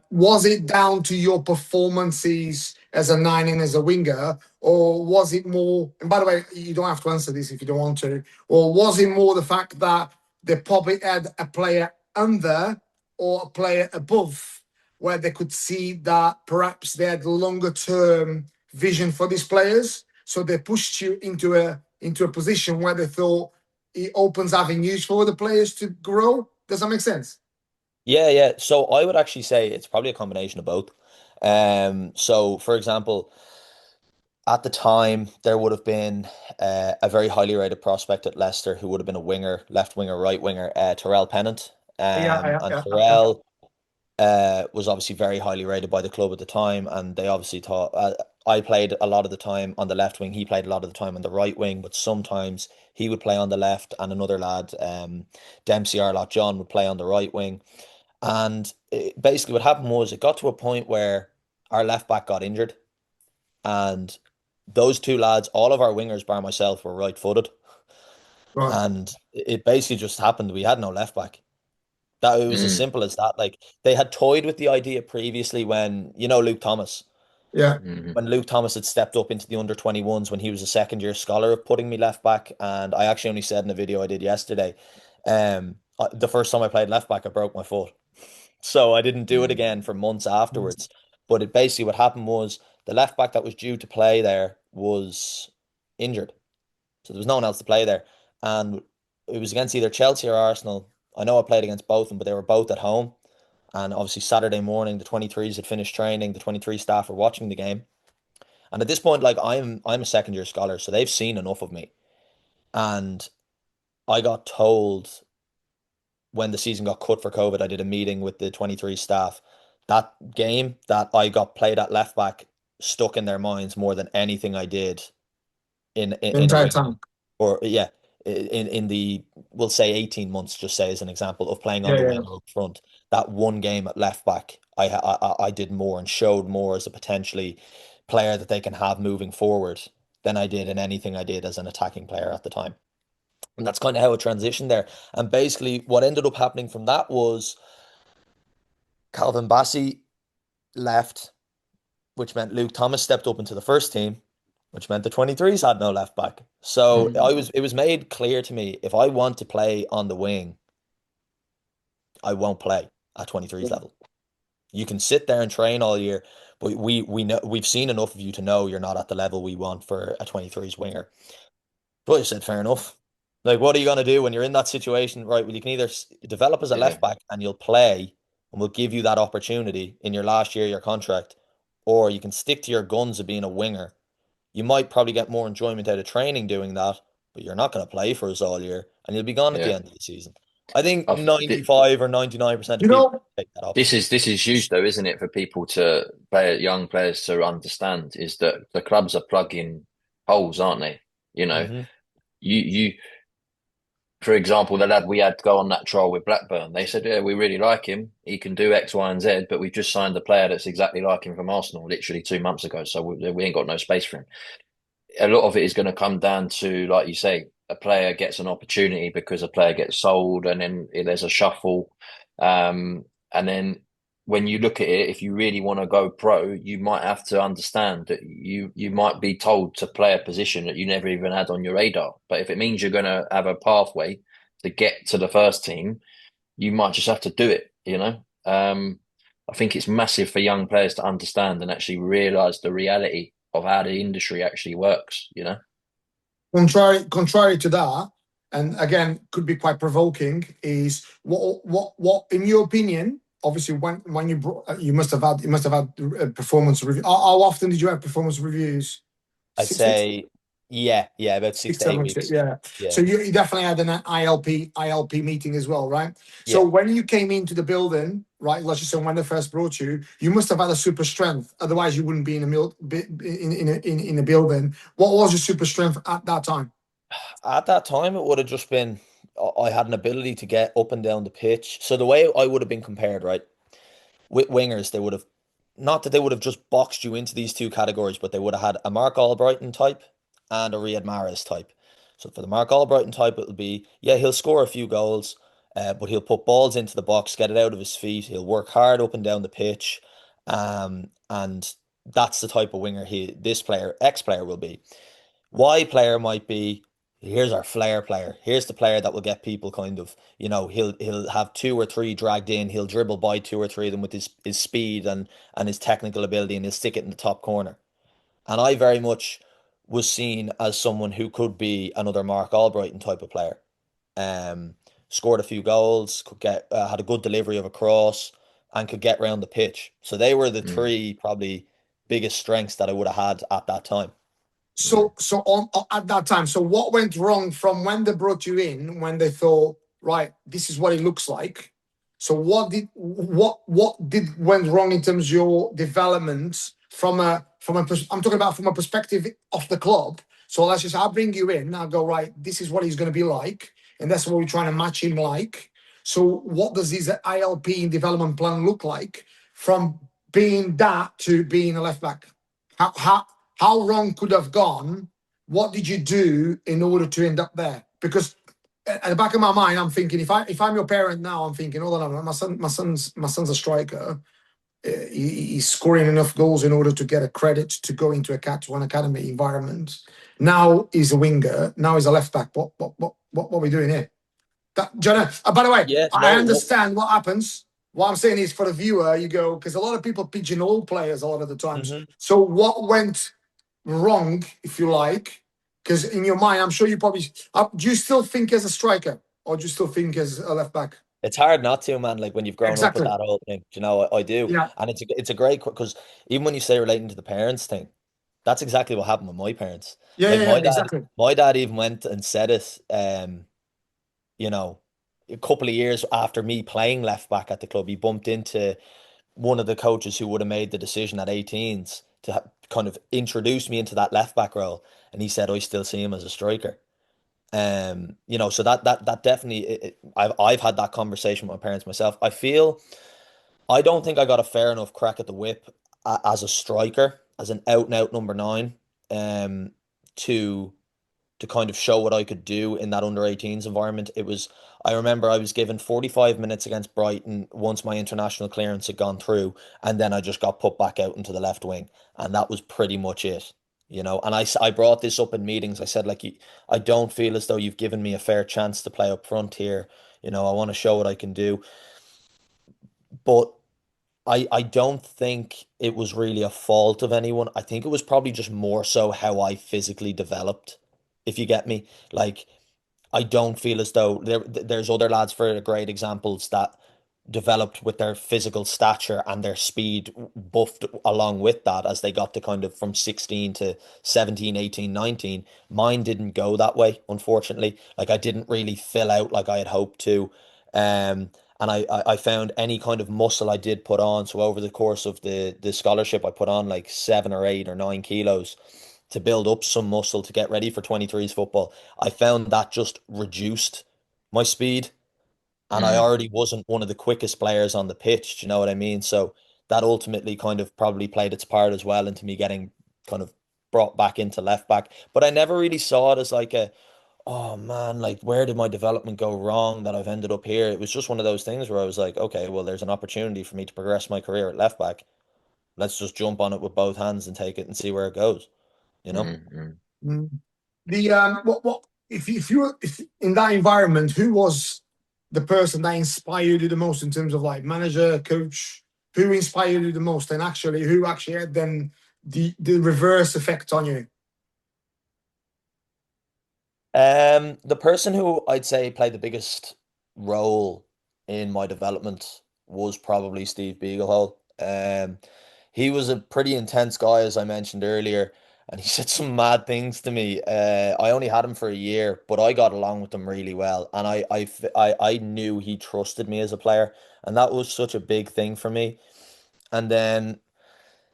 Was it down to your performances as a nine and as a winger, or was it more? And by the way, you don't have to answer this if you don't want to. Or was it more the fact that they probably had a player under or a player above, where they could see that perhaps they had longer term vision for these players, so they pushed you into a position where they thought it opens avenues for the players to grow. Does that make sense?
Yeah, yeah. So I would actually say it's probably a combination of both. So for example, at the time there would have been a very highly rated prospect at Leicester who would have been a winger, left winger, right winger, Terrell Pennant.
Yeah,
And
yeah.
Terrell was obviously very highly rated by the club at the time, and they obviously thought I played a lot of the time on the left wing. He played a lot of the time on the right wing, but sometimes he would play on the left, and another lad, Dempsey Arlott John, would play on the right wing. And basically, what happened was it got to a point where our left back got injured, and those two lads, all of our wingers, bar myself, were right-footed,
Right.
and it basically just happened we had no left back. That it was as
Mm,
simple as that. Like they had toyed with the idea previously when, Luke Thomas,
Yeah.
mhm,
when Luke Thomas had stepped up into the under 21s when he was a second year scholar of putting me left back. And I actually only said in a video I did yesterday, the first time I played left back, I broke my foot. So I didn't do it
mm,
again for months afterwards. But it basically what happened was the left back that was due to play there was injured. So there was no one else to play there. And it was against either Chelsea or Arsenal. I know I played against both of them, but they were both at home. And obviously Saturday morning, the 23s had finished training, the 23 staff were watching the game. And at this point, like I'm a second year scholar, so they've seen enough of me. And I got told when the season got cut for COVID, I did a meeting with the 23 staff. That game that I got played at left back stuck in their minds more than anything I did
The
in a
entire
wing,
time.
or yeah, in the, we'll say 18 months, just say as an example of playing on
Yeah,
the
yeah.
wing or up front. That one game at left back, I did more and showed more as a potentially player that they can have moving forward than I did in anything I did as an attacking player at the time. And that's kind of how it transitioned there. And basically, what ended up happening from that was Calvin Bassey left, which meant Luke Thomas stepped up into the first team, which meant the 23s had no left back. So
mm,
it was made clear to me if I want to play on the wing, I won't play at 23s level. You can sit there and train all year, but we know we've seen enough of you to know you're not at the level we want for a 23s winger. But I said, fair enough. Like, what are you going to do when you're in that situation? Right. Well, you can either develop as a
yeah.
left back and you'll play and we'll give you that opportunity in your last year of your contract, or you can stick to your guns of being a winger
You might probably get more enjoyment out of training doing that, but you're not going to play for us all year and you'll be gone at the
Yeah.
end of the season. I think
I've,
95 or 99%
You
of people
know,
take that
this is huge though, isn't it, for people to young players to understand is that the clubs are plugging holes, aren't they? You know,
option.
you for example, the lad we had go on that trial with Blackburn, they said, yeah, we really like him. He can do X, Y, and Z, but we've just signed a player that's exactly like him from Arsenal literally 2 months ago. So we ain't got no space for him. A lot of it is going to come down to, like you say, a player gets an opportunity because a player gets sold, and then there's a shuffle. And then when you look at it, if you really want to go pro, you might have to understand that you might be told to play a position that you never even had on your radar. But if it means you're going to have a pathway to get to the first team, you might just have to do it, you know? I think it's massive for young players to understand and actually realize the reality of how the industry actually works, you know?
contrary to that, and again, could be quite provoking, is what in your opinion? Obviously, when you brought, you must have had performance review. How often did you have performance reviews?
I'd
6 weeks,
say, yeah, about six
six,
to eight
7 weeks.
weeks.
Yeah.
Yeah,
So you definitely had an ILP meeting as well, right? So
yeah.
when you came into the building, right? Let's just say when they first brought you, you must have had a super strength. Otherwise, you wouldn't be in a in a building. What was your super strength at that time?
At that time, it would have just been I had an ability to get up and down the pitch. So the way I would have been compared, right, with wingers, they would have not that they would have just boxed you into these two categories, but they would have had a Mark Albrighton type and a Riyad Mahrez type. So for the Mark Albrighton type, it'll be yeah, he'll score a few goals, but he'll put balls into the box, get it out of his feet. He'll work hard up and down the pitch, and that's the type of winger this player, ex-player will be. Y player might be here's our flair player. Here's the player that will get people kind of, he'll have two or three dragged in. He'll dribble by two or three of them with his speed and his technical ability, and he'll stick it in the top corner. And I very much was seen as someone who could be another Mark Albrighton type of player. Um, Scored a few goals, could get had a good delivery of a cross, and could get round the pitch. So they were the
Mm,
three probably biggest strengths that I would have had at that time.
mm.
So on at that time, so what went wrong from when they brought you in, when they thought, right, this is what it looks like. So what did went wrong in terms of your development I'm talking about from a perspective of the club. So let's just I'll bring you in, I'll go, right, this is what he's gonna be like, and that's what we're trying to match him like. So what does this ILP development plan look like from being that to being a left back? How how wrong could have gone? What did you do in order to end up there? Because at the back of my mind, I'm thinking if I'm your parent now, I'm thinking, hold on, my son's a striker. He's scoring enough goals in order to get a credit to go into a Cat 1 academy environment. Now he's a winger. Now he's a left back. What are we doing here? Jonah, by the way,
Yeah,
I
no,
understand what happens. What I'm saying is for the viewer, you go, because a lot of people pigeonhole players a lot of the times.
mhm.
So what went wrong, if you like? Because in your mind, I'm sure you probably do you still think as a striker or do you still think as a left back?
It's hard not to, man. Like when you've grown up with
Exactly.
that whole thing, I do,
Yeah.
and it's a great because even when you say relating to the parents thing, that's exactly what happened with my parents.
Yeah,
Like
yeah, yeah, exactly.
my dad even went and said it, you know, a couple of years after me playing left back at the club, he bumped into one of the coaches who would have made the decision at 18s to kind of introduce me into that left back role, and he said I still see him as a striker. So that definitely I've had that conversation with my parents myself. I don't think I got a fair enough crack at the whip as a striker, as an out and out number nine, um, to kind of show what I could do in that under 18s environment. I remember I was given 45 minutes against Brighton once my international clearance had gone through, and then I just got put back out into the left wing, and that was pretty much it. And I brought this up in meetings. I said, like, I don't feel as though you've given me a fair chance to play up front here. I want to show what I can do. But I don't think it was really a fault of anyone. I think it was probably just more so how I physically developed, if you get me. Like, I don't feel as though there's other lads for great examples that developed with their physical stature and their speed buffed along with that as they got to kind of from 16 to 17, 18, 19. Mine didn't go that way, unfortunately. Like I didn't really fill out like I had hoped to. And I found any kind of muscle I did put on. So over the course of the scholarship, I put on like 7 or 8 or 9 kilos to build up some muscle to get ready for 23s football. I found that just reduced my speed, and I
Mm.
already wasn't one of the quickest players on the pitch. Do you know what I mean? So that ultimately kind of probably played its part as well into me getting kind of brought back into left back. But I never really saw it as like a, oh man, like where did my development go wrong that I've ended up here? It was just one of those things where I was like, okay, well, there's an opportunity for me to progress my career at left back. Let's just jump on it with both hands and take it and see where it goes, you know?
Mm. Mm.
Mm. The what if you were in that environment, who was the person that inspired you the most in terms of like manager, coach? Who inspired you the most, and actually who actually had then the reverse effect on you?
The person who I'd say played the biggest role in my development was probably Steve Beaglehole. He was a pretty intense guy, as I mentioned earlier, and he said some mad things to me. I only had him for a year, but I got along with him really well, and I knew he trusted me as a player, and that was such a big thing for me. And then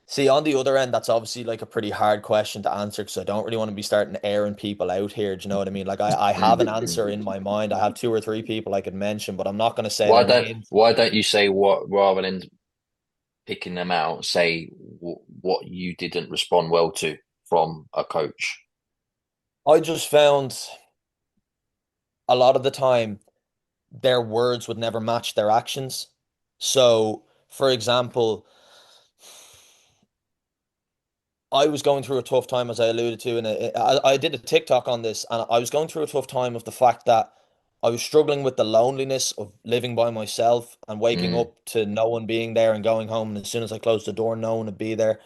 see, on the other end, that's obviously like a pretty hard question to answer because I don't really want to be starting airing people out here. Do you know what I mean? Like I have an
Mm. Mm.
answer in my mind. I have 2 or 3 people I could mention, but I'm not going to say their names.
Why don't you say what rather than picking them out? Say what you didn't respond well to from a coach.
I just found a lot of the time their words would never match their actions. So, for example, I was going through a tough time, as I alluded to, and I did a TikTok on this, and I was going through a tough time of the fact that I was struggling with the loneliness of living by myself and waking
Mm.
up to no one being there and going home, and as soon as I closed the door, no one would be there.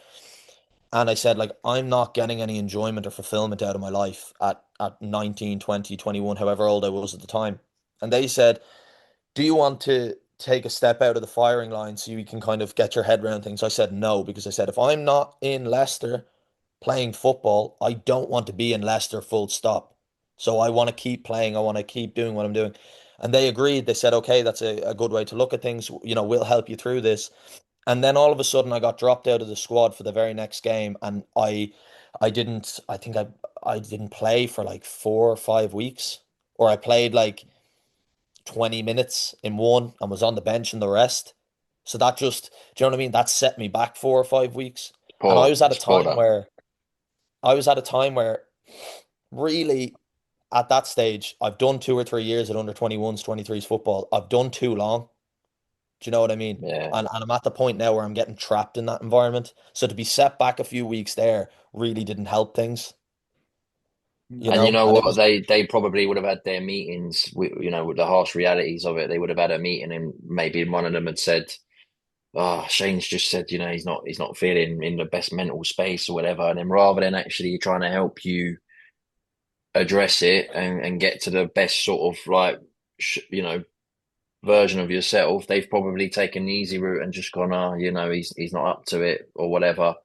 And I said, like, I'm not getting any enjoyment or fulfillment out of my life at 19, 20, 21, however old I was at the time. And they said, do you want to take a step out of the firing line so you can kind of get your head around things? I said no, because I said if I'm not in Leicester playing football, I don't want to be in Leicester full stop. So I want to keep playing, I want to keep doing what I'm doing. And they agreed. They said, okay, that's a good way to look at things. You know, we'll help you through this. And then all of a sudden I got dropped out of the squad for the very next game, and I didn't I think I didn't play for like 4 or 5 weeks. Or I played like 20 minutes in one and was on the bench in the rest. So that just, do you know what I mean? That set me back 4 or 5 weeks. And I
Poor.
was at a
It's poor
time
that.
where I was at a time where really at that stage, I've done 2 or 3 years at under 21s, 23s football. I've done too long. Do you know what I mean?
Yeah.
And I'm at the point now where I'm getting trapped in that environment. So to be set back a few weeks there really didn't help things, you
And you
know?
know
And it
what?
was,
They probably would have had their meetings with, with the harsh realities of it. They would have had a meeting and maybe one of them had said, "Oh, Shane's just said, he's not feeling in the best mental space or whatever." And then rather than actually trying to help you address it and get to the best sort of like, version of yourself, they've probably taken the easy route and just gone, "Oh, he's not up to it or whatever,"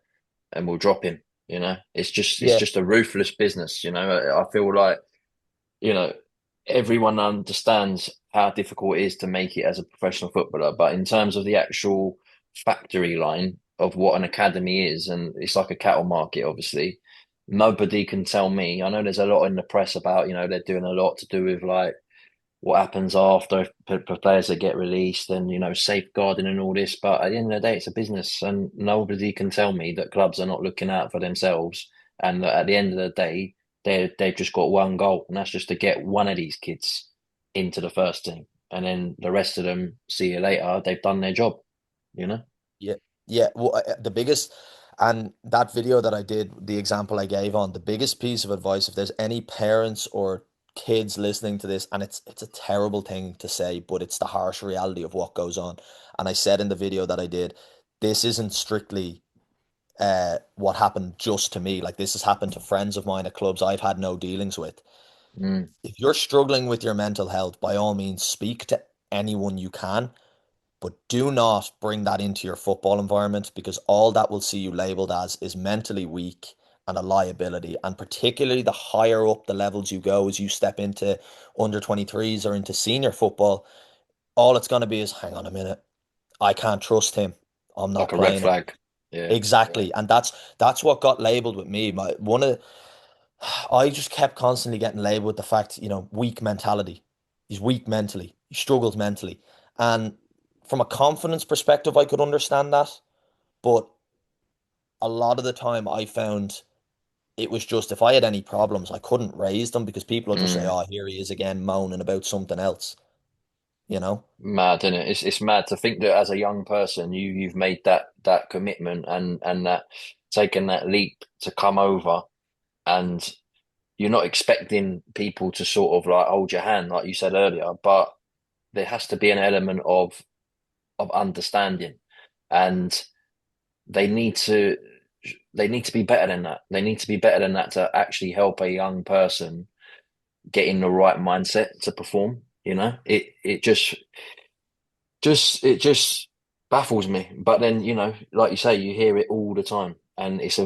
and we'll drop him. It's
yeah,
just a ruthless business. I feel like you know, everyone understands how difficult it is to make it as a professional footballer. But in terms of the actual factory line of what an academy is, and it's like a cattle market, obviously, nobody can tell me. I know there's a lot in the press about, they're doing a lot to do with like what happens after players that get released and, safeguarding and all this. But at the end of the day, it's a business and nobody can tell me that clubs are not looking out for themselves. And that at the end of the day, they've just got one goal, and that's just to get one of these kids into the first team. And then the rest of them, see you later, they've done their job, you know?
yeah, yeah. Well, the biggest, and that video that I did, the example I gave on, the biggest piece of advice, if there's any parents or kids listening to this, and it's a terrible thing to say, but it's the harsh reality of what goes on. And I said in the video that I did, this isn't strictly what happened just to me. Like this has happened to friends of mine at clubs I've had no dealings with.
Mm.
If you're struggling with your mental health, by all means, speak to anyone you can, but do not bring that into your football environment, because all that will see you labelled as is mentally weak and a liability. And particularly the higher up the levels you go, as you step into under 23s or into senior football, all it's going to be is, hang on a minute, I can't trust him, I'm not
Like a red
playing him.
flag. Yeah.
Exactly. And that's what got labelled with me. I just kept constantly getting labelled with the fact, weak mentality. He's weak mentally. He struggles mentally. And from a confidence perspective, I could understand that. But a lot of the time I found it was just, if I had any problems, I couldn't raise them, because people will just say, oh, here he is again moaning about something else,
Mad, isn't it? It's mad to think that as a young person, you've made that commitment and that taken that leap to come over, and you're not expecting people to sort of like hold your hand, like you said earlier, but there has to be an element of understanding, and they need to be better than that. They need to be better than that to actually help a young person get in the right mindset to perform. It just baffles me. But then, like you say, you hear it all the time, and it's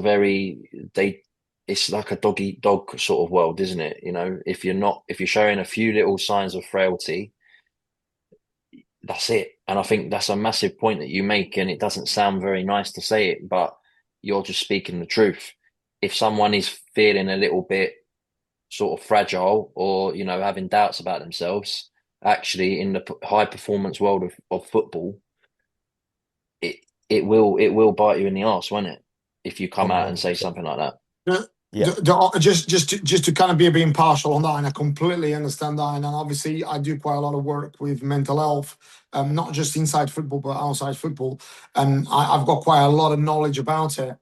it's like a dog eat dog sort of world, isn't it? If you're showing a few little signs of frailty, that's it. And I think that's a massive point that you make, and it doesn't sound very nice to say it, but you're just speaking the truth. If someone is feeling a little bit sort of fragile, or having doubts about themselves, actually in the high performance world of football, it will bite you in the arse, won't it, if you come out and say
100%.
something like that.
Yeah.
Just to kind of be a bit impartial on that, and I completely understand that. And obviously, I do quite a lot of work with mental health, not just inside football but outside football, and I've got quite a lot of knowledge about it.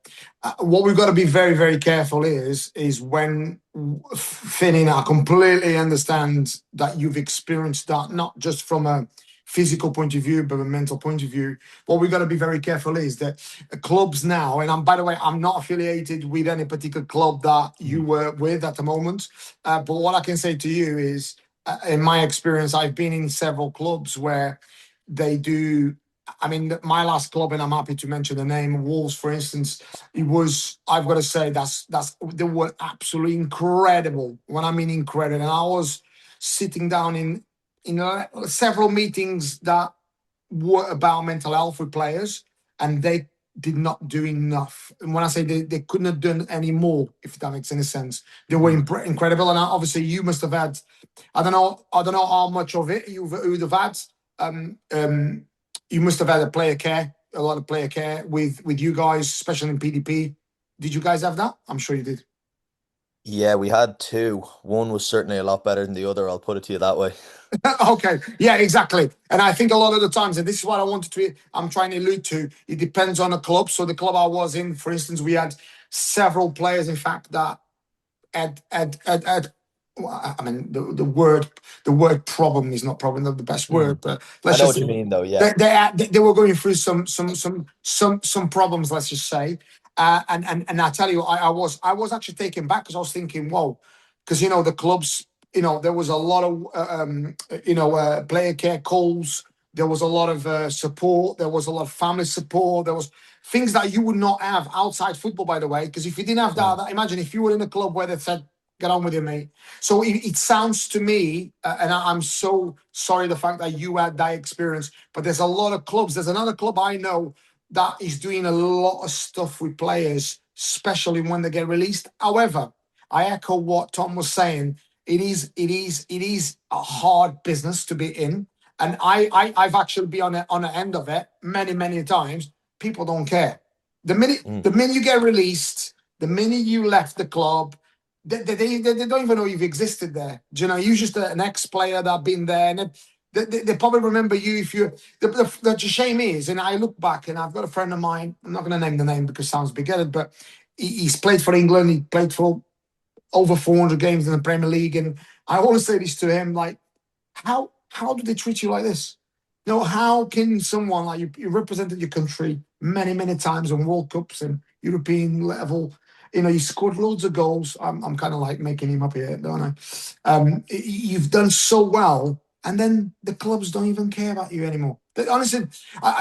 What we've got to be very, very careful is when Finn, I completely understand that you've experienced that, not just from a physical point of view but a mental point of view. What we've got to be very careful is that clubs now, and by the way, I'm not affiliated with any particular club that you were with at the moment, but what I can say to you is, in my experience, I've been in several clubs where they do. I mean, my last club, and I'm happy to mention the name, Wolves, for instance, I've got to say, they were absolutely incredible. When I mean incredible, and I was sitting down in several meetings that were about mental health with players, and they did not do enough. And when I say they couldn't have done any more, if that makes any sense, they were incredible. And obviously, you must have had, I don't know how much of it you'd have had. You must have had a lot of player care with you guys, especially in PDP. Did you guys have that? I'm sure you did.
Yeah, we had two. One was certainly a lot better than the other, I'll put it to you that way.
Okay, yeah, exactly. And I think a lot of the times, and this is what I'm trying to allude to, it depends on the club. So the club I was in, for instance, we had several players, in fact, that had I mean, the word problem is not probably not the best word, but
I know what you mean, though. Yeah,
they were going through some problems, let's just say. And I tell you, I was actually taken back, because I was thinking, whoa, because the clubs, there was a lot of player care calls. There was a lot of support. There was a lot of family support. There was things that you would not have outside football, by the way. Because if you didn't have that, imagine if you were in a club where they said, "Get on with it, mate." So it sounds to me, and I'm so sorry the fact that you had that experience, but there's a lot of clubs. There's another club I know that is doing a lot of stuff with players, especially when they get released. However, I echo what Tom was saying. It is a hard business to be in, and I've actually been on the end of it many times. People don't care. The minute you get released, the minute you left the club, they don't even know you've existed there. Do you know? You're just an ex-player that been there, and they probably remember you if you. The shame is, and I look back, and I've got a friend of mine. I'm not going to name the name because it sounds big-headed, but he's played for England. He played for over 400 games in the Premier League, and I always say this to him: like, how do they treat you like this? How can someone like you represented your country many times on World Cups and European level? You scored loads of goals. I'm kind of like making him up here, don't I? You've done so well, and then the clubs don't even care about you anymore. Honestly,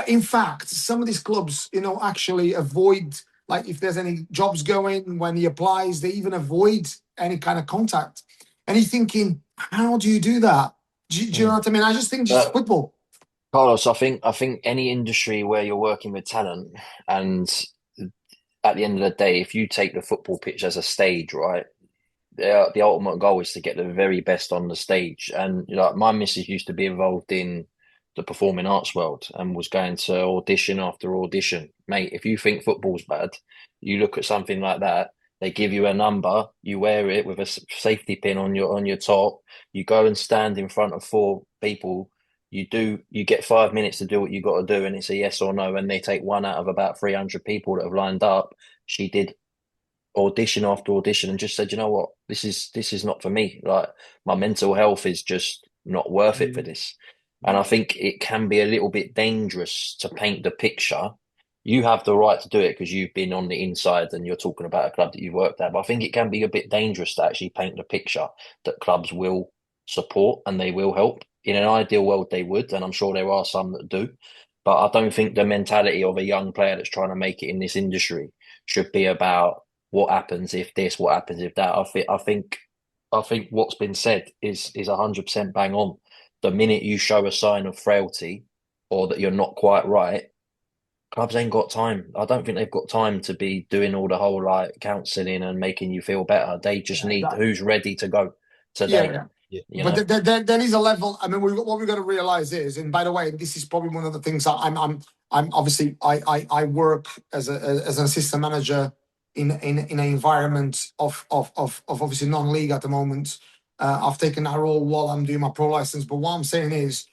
in fact, some of these clubs, actually avoid, like if there's any jobs going, when he applies, they even avoid any kind of contact. And you're thinking, how do you do that? Do you know what I mean? I just think just football.
Carlos, I think any industry where you're working with talent, and at the end of the day, if you take the football pitch as a stage, right? The ultimate goal is to get the very best on the stage. And my missus used to be involved in the performing arts world and was going to audition after audition. Mate, if you think football's bad, you look at something like that. They give you a number, you wear it with a safety pin on your top. You go and stand in front of 4 people. You get 5 minutes to do what you got to do, and it's a yes or no. And they take one out of about 300 people that have lined up. She did audition after audition and just said, you know what, this is not for me. Like, my mental health is just not worth it for this. And I think it can be a little bit dangerous to paint the picture. You have the right to do it because you've been on the inside and you're talking about a club that you've worked at. But I think it can be a bit dangerous to actually paint the picture that clubs will support and they will help. In an ideal world, they would, and I'm sure there are some that do. But I don't think the mentality of a young player that's trying to make it in this industry should be about what happens if this, what happens if that. I think what's been said is 100% bang on. The minute you show a sign of frailty or that you're not quite right, clubs ain't got time. I don't think they've got time to be doing all the whole like counselling and making you feel better. They just need who's ready to go today.
But there is a level. I mean, what we've got to realize is, and by the way, this is probably one of the things I'm obviously I work as an assistant manager in an environment of obviously non-league at the moment. I've taken that role while I'm doing my pro license. But what I'm saying is,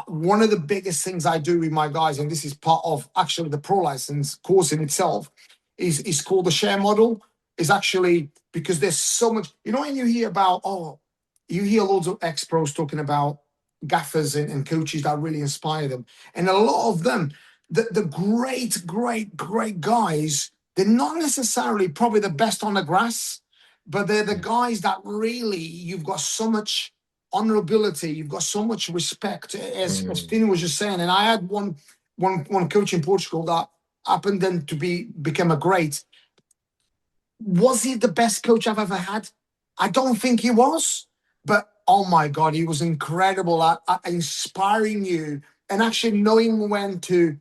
one of the biggest things I do with my guys, and this is part of actually the pro license course in itself, is called the share model. Is actually because there's so much, when you hear about, you hear loads of ex-pros talking about gaffers and coaches that really inspire them. And a lot of them, the great guys, they're not necessarily probably the best on the grass, but they're the guys that really, you've got so much honorability, you've got so much respect, as Finn was just saying. And I had one coach in Portugal that happened then to become a great. Was he the best coach I've ever had? I don't think he was. But, oh my God, he was incredible at inspiring you and actually knowing when to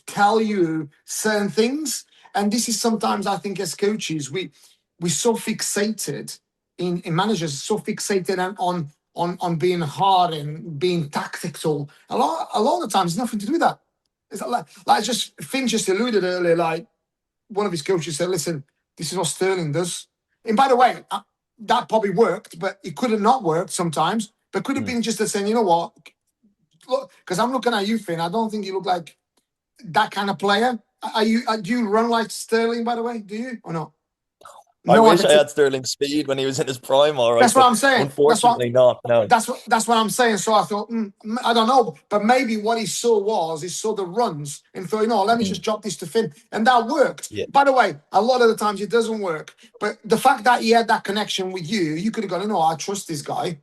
tell you certain things. And this is sometimes, I think, as coaches, we're so fixated in managers, so fixated on being hard and being tactical. A lot of the times, it's nothing to do with that. It's like just Finn just alluded earlier, like one of his coaches said, listen, this is what Sterling does. And by the way, that probably worked, but it could have not worked sometimes. But could have been just saying, you know what? Look, because I'm looking at you, Finn. I don't think you look like that kind of player. Do you run like Sterling, by the way? Do you or not?
I wish I had Sterling's speed when he was in his prime, all right.
That's what I'm saying.
Unfortunately, not. No.
That's what I'm saying. So I thought, I don't know, but maybe what he saw the runs and thought, let me just drop this to Finn, and that worked.
Yeah.
By the way, a lot of the times it doesn't work, but the fact that he had that connection with you could have gone, I trust this guy,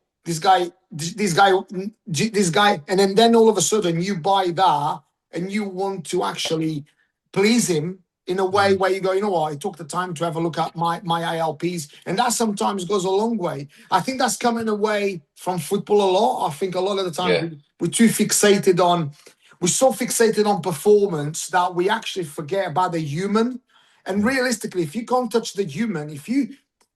and then all of a sudden you buy that and you want to actually please him in a way where you go, I took the time to have a look at my ILPs, and that sometimes goes a long way. I think that's coming away from football a lot. I think a lot of the time we're so fixated on performance that we actually forget about the human. And realistically, if you can't touch the human,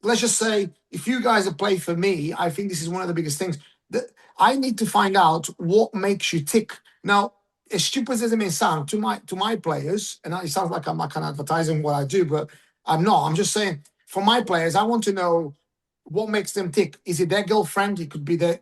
let's just say, if you guys have played for me, I think this is one of the biggest things that I need to find out what makes you tick. Now, as stupid as it may sound to my players, and it sounds like I'm not kind of advertising what I do, but I'm not. I'm just saying, for my players, I want to know what makes them tick. Is it their girlfriend? It could be their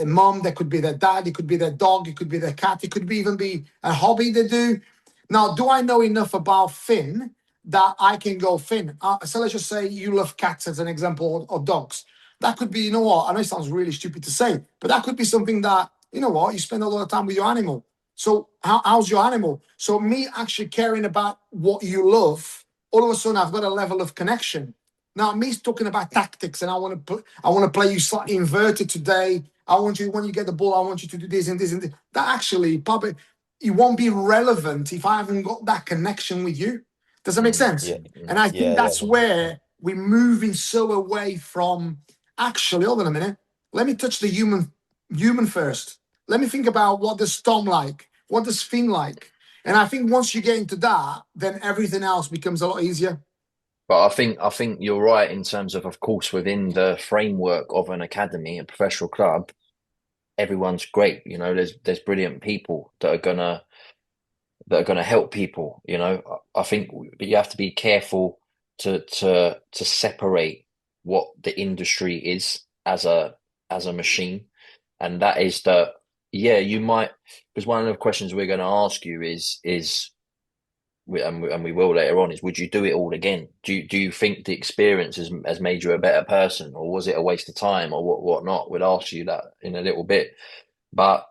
mom. That could be their dad. It could be their dog. It could be their cat. It could even be a hobby they do. Now, do I know enough about Finn that I can go, Finn? So let's just say you love cats as an example, or dogs. That could be, I know it sounds really stupid to say, but that could be something that, you spend a lot of time with your animal. So how's your animal? So me actually caring about what you love, all of a sudden I've got a level of connection. Now me talking about tactics, and I want to play you slightly inverted today. I want you, when you get the ball, I want you to do this and this and this. That actually probably, it won't be relevant if I haven't got that connection with you. Does that make sense?
Yeah.
And I think
Yeah,
that's
100%.
where we're moving so away from, actually, hold on a minute. Let me touch the human first. Let me think about what does Tom like? What does Finn like? And I think once you get into that, then everything else becomes a lot easier.
But I think you're right in terms of course, within the framework of an academy, a professional club, everyone's great. You know, there's brilliant people that are gonna help people. You know, I think, but you have to be careful to separate what the industry is as a machine, and that is that, yeah, you might, because one of the questions we're going to ask you is and we will later on, is would you do it all again? Do you think the experience has made you a better person, or was it a waste of time, or whatnot? We'll ask you that in a little bit. But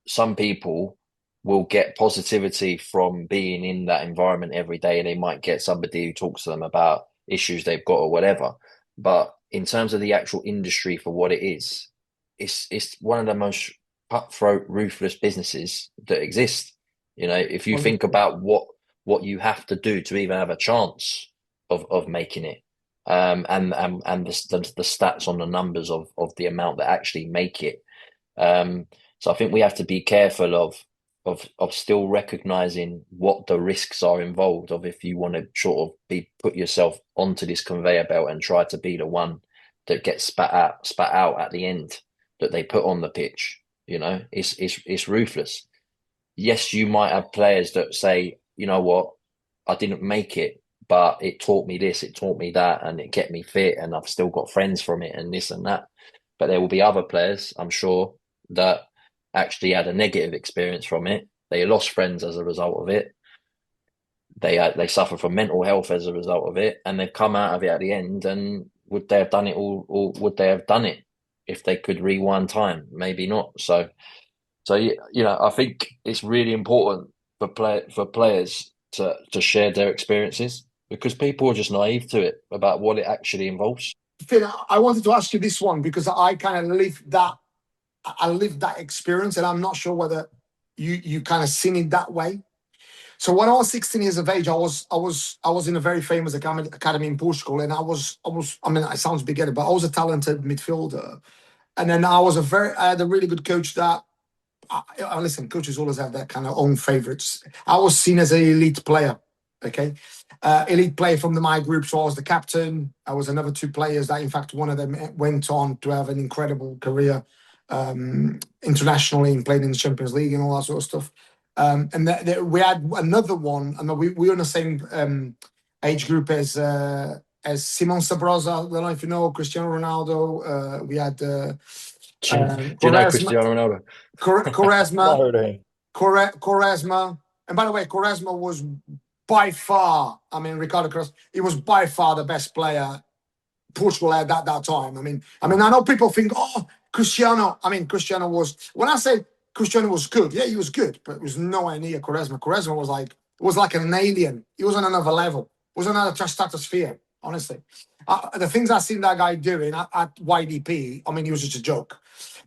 some people will get positivity from being in that environment every day, and they might get somebody who talks to them about issues they've got or whatever. But in terms of the actual industry for what it is, it's one of the most cutthroat, ruthless businesses that exist. You know, if you think about what you have to do to even have a chance of making it, and the stats on the numbers of the amount that actually make it. So I think we have to be careful of still recognizing what the risks are involved of, if you want to sort of put yourself onto this conveyor belt and try to be the one that gets spat out at the end that they put on the pitch. You know, it's ruthless. Yes, you might have players that say, you know what, I didn't make it, but it taught me this, it taught me that, and it kept me fit, and I've still got friends from it, and this and that. But there will be other players, I'm sure, that actually had a negative experience from it. They lost friends as a result of it. They suffer from mental health as a result of it, and they've come out of it at the end. And would they have done it all, or would they have done it if they could rewind time? Maybe not. So you know, I think it's really important for players to share their experiences, because people are just naive to it about what it actually involves.
Finn, I wanted to ask you this one because I kind of lived that experience, and I'm not sure whether you kind of seen it that way. So when I was 16 years of age, I was in a very famous academy in Portugal, and I mean, it sounds big-headed, but I was a talented midfielder, and then I had a really good coach that. Listen, coaches always have their kind of own favorites. I was seen as an elite player, okay? Elite player from my group, so I was the captain. I was another two players that, in fact, one of them went on to have an incredible career internationally and played in the Champions League and all that sort of stuff. And we had another one, and we were in the same age group as Simon Sabrosa. I don't know if you know Cristiano Ronaldo. We had
Do you know Cristiano Ronaldo?
Quaresma. And by the way, Quaresma was by far, I mean, Ricardo Quaresma, he was by far the best player Portugal had at that time. I mean, I know people think, oh, Cristiano. I mean, Cristiano was, when I say Cristiano was good, yeah, he was good, but it was nowhere near Quaresma. Quaresma was like an alien. He was on another level. It was another stratosphere, honestly. The things I seen that guy doing at YDP, I mean, he was just a joke.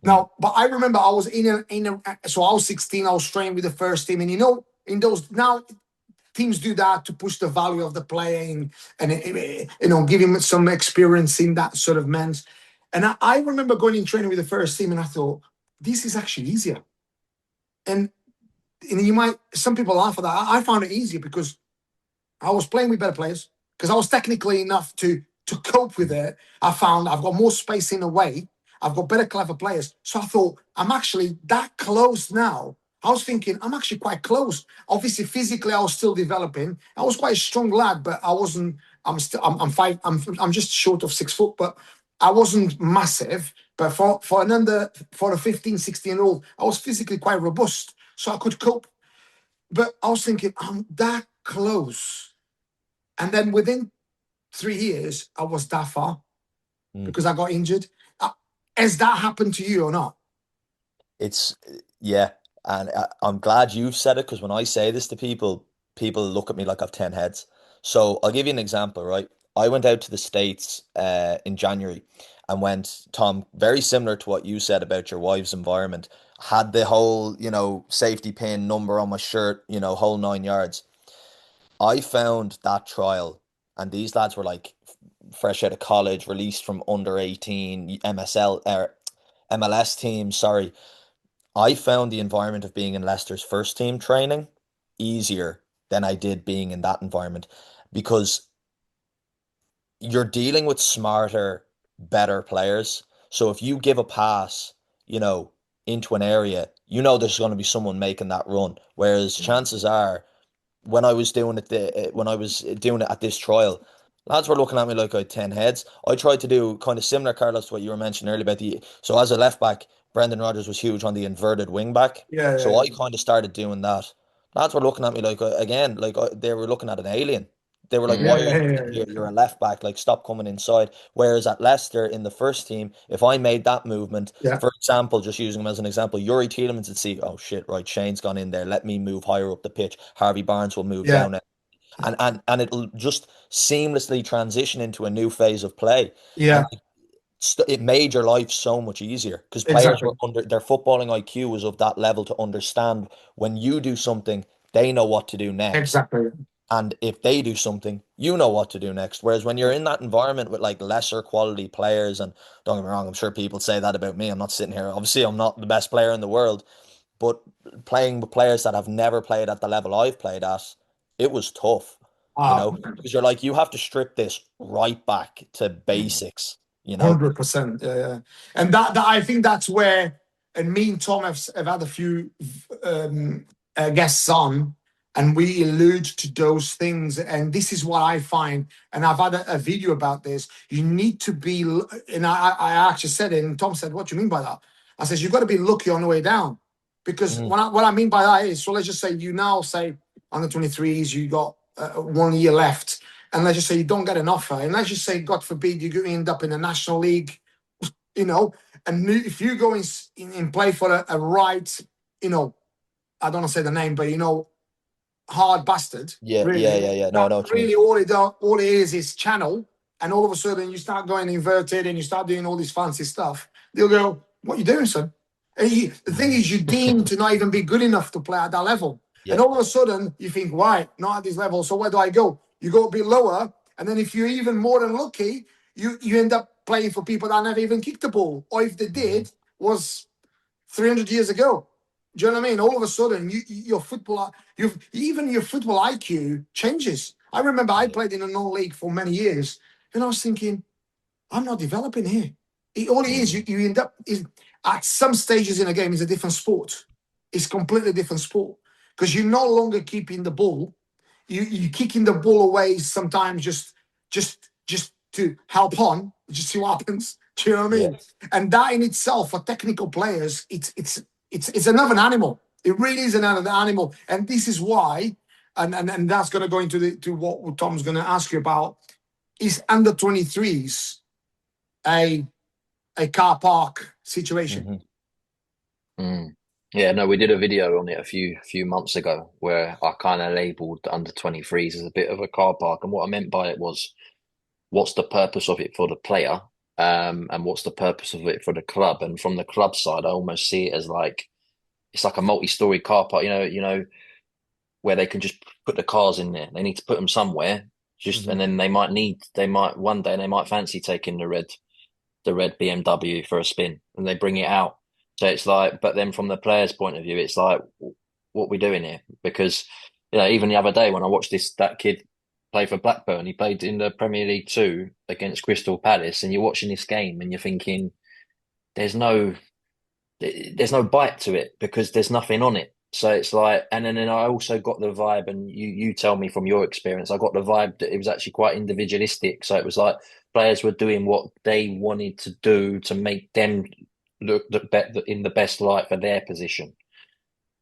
Now, but I remember I was so I was 16, I was training with the first team, and you know, in those, now teams do that to push the value of the player and you know, give him some experience in that sort of men's. And I remember going in training with the first team, and I thought, this is actually easier. And some people laugh at that. I found it easier because I was playing with better players, because I was technically enough to cope with it. I found I've got more space in the way. I've got better, clever players. So I thought, I'm actually that close now. I was thinking, I'm actually quite close. Obviously, physically, I was still developing. I was quite a strong lad, but I wasn't. I'm just short of 6 foot, but I wasn't massive. But for a 15, 16-year-old, I was physically quite robust, so I could cope. But I was thinking, I'm that close. And then within 3 years, I was that far because I got injured. Has that happened to you or not?
Yeah. And I'm glad you've said it, because when I say this to people look at me like I've 10 heads. So I'll give you an example, right? I went out to the States in January, and went, Tom, very similar to what you said about your wife's environment, had the whole, safety pin number on my shirt, whole 9 yards. I found that trial, and these lads were like fresh out of college, released from under 18 MSL or MLS team, sorry. I found the environment of being in Leicester's first team training easier than I did being in that environment, because you're dealing with smarter, better players. So if you give a pass, into an area, there's going to be someone making that run. Whereas chances are, when I was doing it at this trial, lads were looking at me like I had 10 heads. I tried to do kind of similar, Carlos, to what you were mentioning earlier about so as a left back, Brendan Rodgers was huge on the inverted wing back.
Yeah,
So
yeah,
I kind of started doing that. Lads were looking at me like, again, like they were looking at an alien. They were like,
yeah,
why
Mm.
are
yeah,
you
yeah,
in
yeah.
here? You're a left back. Like, stop coming inside. Whereas at Leicester in the first team, if I made that movement,
Yeah,
for example, just using him as an example, Yuri Tielemans would see, oh shit, right, Shane's gone in there. Let me move higher up the pitch. Harvey Barnes will move
yeah,
down, and it'll just seamlessly transition into a new phase of play. And
yeah,
it made your life so much easier because players
exactly,
were under their footballing IQ was of that level to understand when you do something, they know what to do next.
exactly.
And if they do something, you know what to do next. Whereas when you're in that environment with like lesser quality players, and don't get me wrong, I'm sure people say that about me. I'm not sitting here. Obviously, I'm not the best player in the world, but playing with players that have never played at the level I've played at, it was tough,
Uh,
because you're like, you have to strip this right back to basics.
100%. Yeah, yeah. And that I think that's where, and me and Tom have had a few guests on, and we allude to those things. And this is what I find, and I've had a video about this. You need to be, and I actually said it, and Tom said, "What do you mean by that?" I says, "You've got to be lucky on the way down." Because
Mhm.
what I mean by that is, so let's just say you now say on the 23s, you got 1 year left, and let's just say you don't get an offer, and let's just say, God forbid, you end up in the National League, and if you go in play for a right, I don't want to say the name, but hard bastard,
Yeah, yeah,
really,
yeah, yeah. No, I
that
know what you mean.
really all it is channel, and all of a sudden you start going inverted and you start doing all this fancy stuff. They'll go, "What are you doing, son?" And the thing is, you deem to not even be good enough to play at that level. And
Yeah.
all of a sudden you think, "Why not at this level? So where do I go?" You go a bit lower, and then if you're even more than lucky, you end up playing for people that never even kicked the ball, or if they
Mhm.
did, was 300 years ago. Do you know what I mean? All of a sudden, your football, even your football IQ changes. I remember I
Yeah.
played in a non-league for many years, and I was thinking, I'm not developing here. All it is,
Mm.
you end up at some stages in a game is a different sport. It's completely different sport because you're no longer keeping the ball. You kicking the ball away sometimes just to help on, just see what happens. Do you know what I
Yeah.
mean? And that in itself for technical players, it's another animal. It really is another animal. And this is why, and that's gonna go into to what Tom's gonna ask you about, is under 23s a car park situation.
Mhm.
Mm. Yeah, no, we did a video on it a few months ago where I kind of labelled the under 23s as a bit of a car park, and what I meant by it was, what's the purpose of it for the player, and what's the purpose of it for the club? And from the club side, I almost see it as like it's like a multi-story car park, where they can just put the cars in there. They need to put them somewhere, and
Mhm.
then they might one day they might fancy taking the red BMW for a spin, and they bring it out. So it's like, but then from the player's point of view, it's like, what we doing here? Because even the other day when I watched that kid play for Blackburn, he played in the Premier League 2 against Crystal Palace, and you're watching this game and you're thinking, there's no there's no bite to it because there's nothing on it. So it's like, and then I also got the vibe, and you tell me from your experience, I got the vibe that it was actually quite individualistic. So it was like players were doing what they wanted to do to make them look in the best light for their position.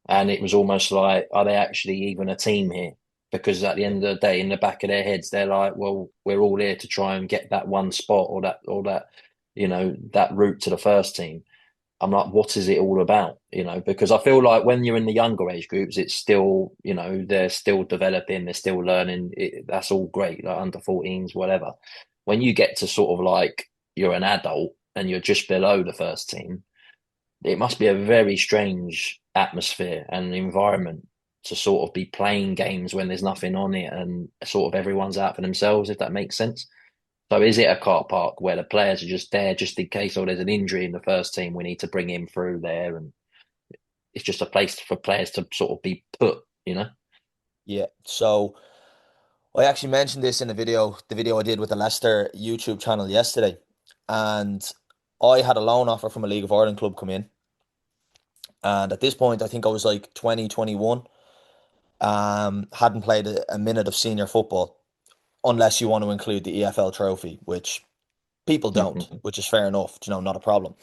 And it was almost like, are they actually even a team here? Because at the end of the day, in the back of their heads, they're like, well, we're all here to try and get that one spot or that, that route to the first team. I'm like, what is it all about? Because I feel like when you're in the younger age groups, it's still, they're still developing, they're still learning. That's all great, like under 14s, whatever. When you get to sort of like you're an adult and you're just below the first team, it must be a very strange atmosphere and environment to sort of be playing games when there's nothing on it and sort of everyone's out for themselves, if that makes sense. So is it a car park where the players are just there just in case, or there's an injury in the first team, we need to bring him through there, and it's just a place for players to sort of be put, you know?
Yeah. So I actually mentioned this in the video I did with the Leicester YouTube channel yesterday. And I had a loan offer from a League of Ireland club come in. And at this point, I think I was like 20, 21. Hadn't played a minute of senior football, unless you want to include the EFL trophy, which people don't, which is fair enough, not a problem.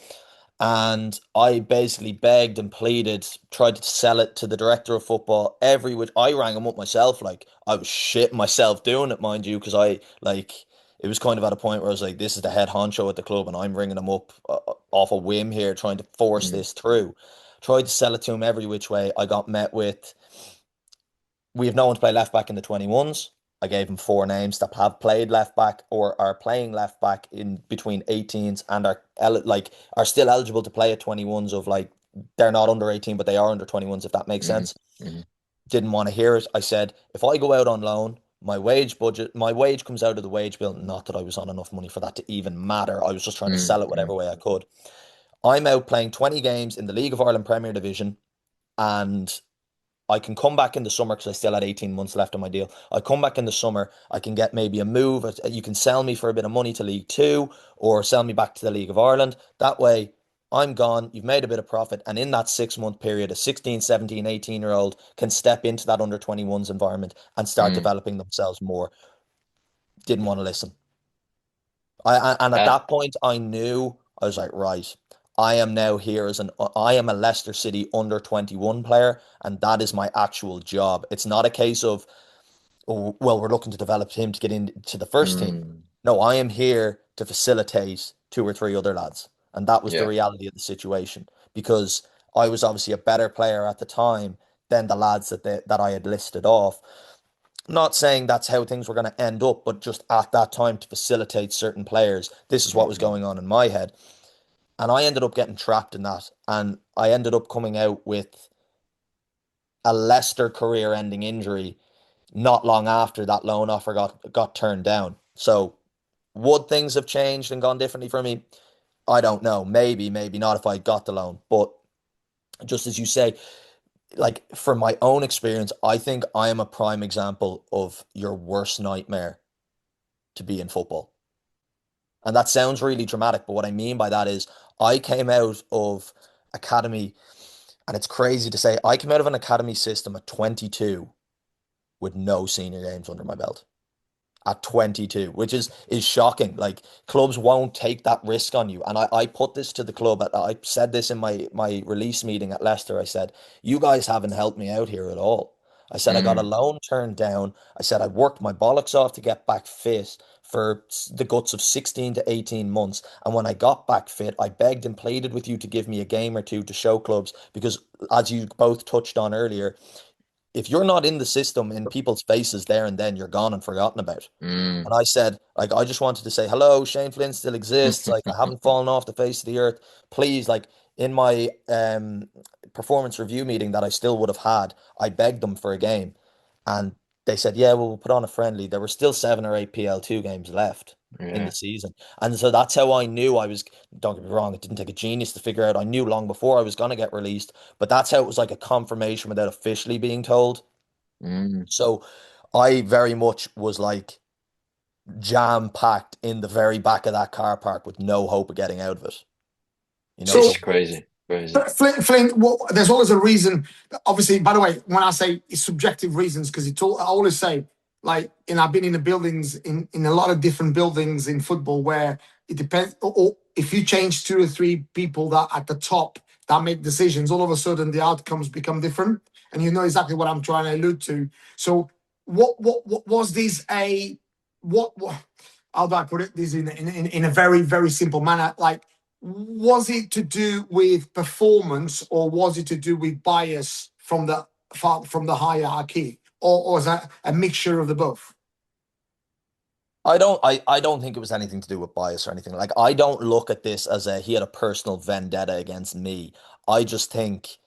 And I basically begged and pleaded, tried to sell it to the director of football which I rang him up myself. Like, I was shitting myself doing it, mind you, because it was kind of at a point where I was like, this is the head honcho at the club and I'm ringing him up off a whim here, trying to force this through. Tried to sell it to him every which way. I got met with, we have no one to play left back in the 21s. I gave him 4 names that have played left back or are playing left back in between 18s and are still eligible to play at 21s of like, they're not under 18, but they are under 21s, if that makes sense. Didn't want to hear it. I said, if I go out on loan, my wage comes out of the wage bill. Not that I was on enough money for that to even matter. I was just trying to sell it whatever way I could. I'm out playing 20 games in the League of Ireland Premier Division, and I can come back in the summer because I still had 18 months left on my deal. I come back in the summer, I can get maybe a move. You can sell me for a bit of money to League Two or sell me back to the League of Ireland. That way, I'm gone. You've made a bit of profit. And in that 6-month period, a 16, 17, 18-year-old can step into that under 21s environment and start developing themselves more. Didn't want to listen. And at that point, I knew, I was like, right, I am now here I am a Leicester City under 21 player, and that is my actual job. It's not a case of, oh, well, we're looking to develop him to get into the first team. No, I am here to facilitate 2 or 3 other lads. And that was the reality of the situation, because I was obviously a better player at the time than the lads that I had listed off. Not saying that's how things were going to end up, but just at that time to facilitate certain players. This is what was going on in my head. And I ended up getting trapped in that. And I ended up coming out with a Leicester career-ending injury not long after that loan offer got turned down. So would things have changed and gone differently for me? I don't know. Maybe, maybe not if I got the loan. But just as you say, like, from my own experience, I think I am a prime example of your worst nightmare to be in football. And that sounds really dramatic, but what I mean by that is I came out of academy, and it's crazy to say, I came out of an academy system at 22 with no senior games under my belt. At 22, which is shocking. Like, clubs won't take that risk on you. And I put this to the club. I said this in my release meeting at Leicester. I said, you guys haven't helped me out here at all. I said, I got a loan turned down. I said, I worked my bollocks off to get back fit for the guts of 16 to 18 months. And when I got back fit, I begged and pleaded with you to give me a game or two to show clubs, because as you both touched on earlier, if you're not in the system in people's faces there and then, you're gone and forgotten about. And I said, like, I just wanted to say, hello, Shane Flynn still exists. Like, I haven't fallen off the face of the earth. Please, like, in my performance review meeting that I still would have had, I begged them for a game. And they said, yeah, well, we'll put on a friendly. There were still 7 or 8 PL2 games left in the season. And so that's how I knew don't get me wrong, it didn't take a genius to figure out. I knew long before I was going to get released, but that's how it was like a confirmation without officially being told. So I very much was like jam-packed in the very back of that car park with no hope of getting out of it.
It's crazy. Crazy.
Flint, well, there's always a reason. Obviously, by the way, when I say it's subjective reasons, because I always say, like, I've been in the buildings, in a lot of different buildings in football where it depends. Or if you change 2 or 3 people that at the top that make decisions, all of a sudden the outcomes become different, and you know exactly what I'm trying to allude to. So, what was this what how do I put it? This in a very, very simple manner, like. Was it to do with performance, or was it to do with bias from the hierarchy, or is that a mixture of the both?
I don't think it was anything to do with bias or anything. Like, I don't look at this as he had a personal vendetta against me. I just think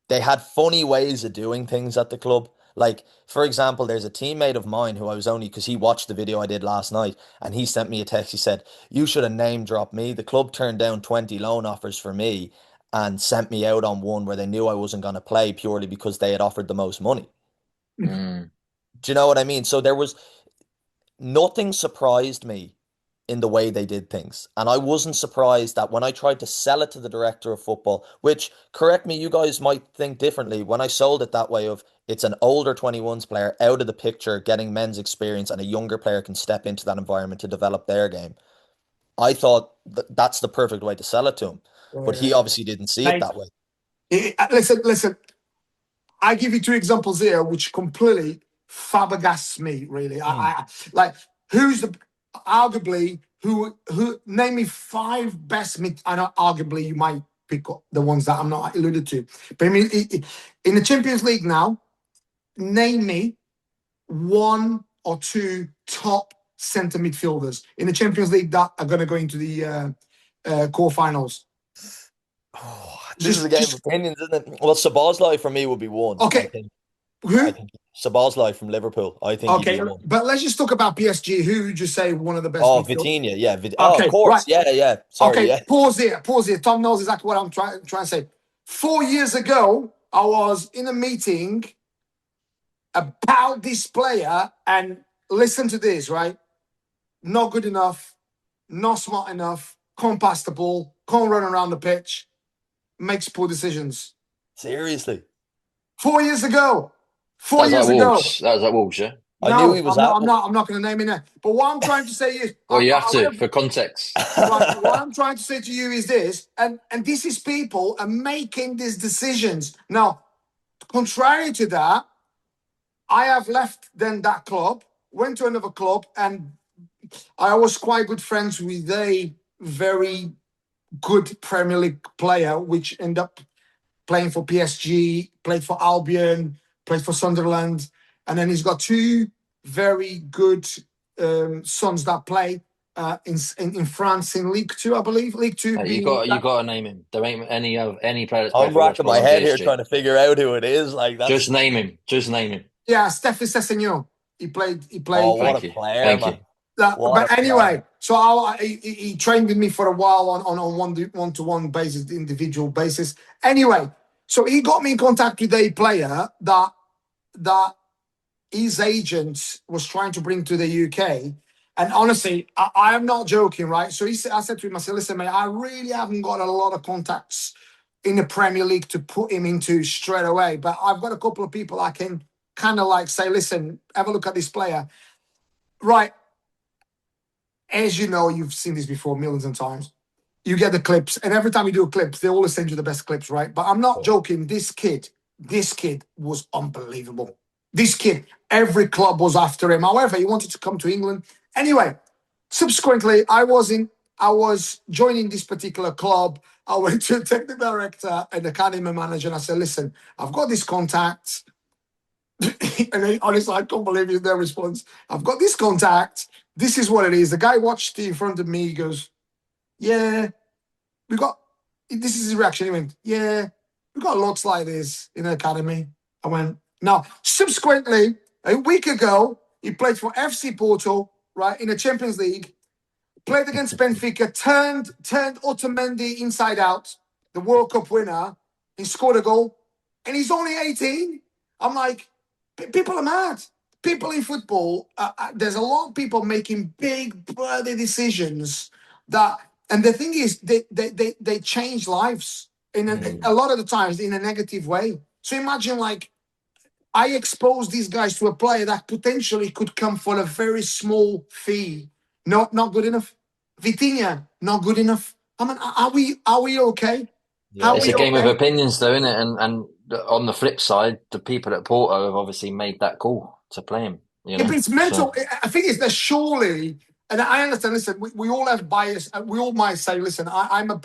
they had funny ways of doing things at the club. Like, for example, there's a teammate of mine who I was only, because he watched the video I did last night, and he sent me a text. He said, "You should have name dropped me. The club turned down 20 loan offers for me and sent me out on one where they knew I wasn't going to play purely because they had offered the most money."
Mm.
Do you know what I mean? So there was nothing surprised me in the way they did things. And I wasn't surprised that when I tried to sell it to the director of football, which, correct me, you guys might think differently, when I sold it that way of it's an older 21s player out of the picture, getting men's experience, and a younger player can step into that environment to develop their game. I thought that's the perfect way to sell it to him. But he obviously didn't see it
Mate,
that way.
listen. I give you two examples here, which completely flabbergasts me. Really, I like who's the arguably who name me five best mid. I know arguably you might pick up the ones that I'm not alluded to, but I mean in the Champions League now, name me one or two top centre midfielders in the Champions League that are going to go into the quarterfinals.
Oh, this is a game of opinions, isn't it? Well, Szoboszlai for me would be one.
Okay.
I
Who?
think Szoboszlai from Liverpool. I think he'd
Okay,
be one.
but let's just talk about PSG. Who would you say one of the best?
Oh,
midfield-
Vitinha, yeah. Oh,
Okay,
of course.
right.
Yeah. Sorry,
Okay,
yeah.
pause here. Tom knows exactly what I'm trying to say. 4 years ago, I was in a meeting about this player, and listen to this, right? Not good enough, not smart enough, can't pass the ball, can't run around the pitch, makes poor decisions.
Seriously.
4 years ago.
That was like Wolves. That was like Wolves, yeah?
I knew he was
I'm not going to name it now. But what I'm trying to say is,
Well, you have to for context.
right, what I'm trying to say to you is this, and this is people are making these decisions now. Contrary to that, I have left then that club, went to another club, and I was quite good friends with a very good Premier League player, which ended up playing for PSG, played for Albion, played for Sunderland, and then he's got two very good sons that play in France in League Two, I believe. League Two.
You got to name him. There ain't any player that's
I'm racking my head here trying to figure out who it is. Like that.
Just name him.
Yeah, Stéphane Sessegnon. He played.
Oh, what a player,
Thank
man.
you.
But anyway, so he trained with me for a while on one-to-one basis, individual basis. Anyway, so he got me in contact with a player that his agent was trying to bring to the UK. And honestly, I am not joking, right? So I said to him, I said, listen, mate, I really haven't got a lot of contacts in the Premier League to put him into straight away. But I've got a couple of people I can kind of like say, listen, have a look at this player. Right. As you know, you've seen this before millions of times. You get the clips, and every time you do clips, they always send you the best clips, right? But I'm not joking. This kid was unbelievable. This kid, every club was after him. However, he wanted to come to England. Anyway, subsequently, I was joining this particular club. I went to the technical director and the academy manager, and I said, listen, I've got this contact. And honestly, I can't believe their response. I've got this contact. This is what it is. The guy watched it in front of me. He goes, yeah, this is his reaction. He went, yeah, we got lots like this in the academy. I went, now, subsequently, a week ago, he played for FC Porto, right, in the Champions League, played against Benfica, turned Otamendi inside out, the World Cup winner. He scored a goal, and he's only 18. I'm like, people are mad. People in football, there's a lot of people making big bloody decisions and the thing is, they change lives in a lot of the times in a negative way. So imagine, like, I expose these guys to a player that potentially could come for a very small fee. Not good enough. Vitinha, not good enough. I mean, are we okay?
Yeah,
it's a game of opinions, though, isn't it? And on the flip side, the people at Porto have obviously made that call to play him. You know?
Yeah, but it's mental. So, I think it's that surely, and I understand. Listen, we all have bias. We all might say, listen, I love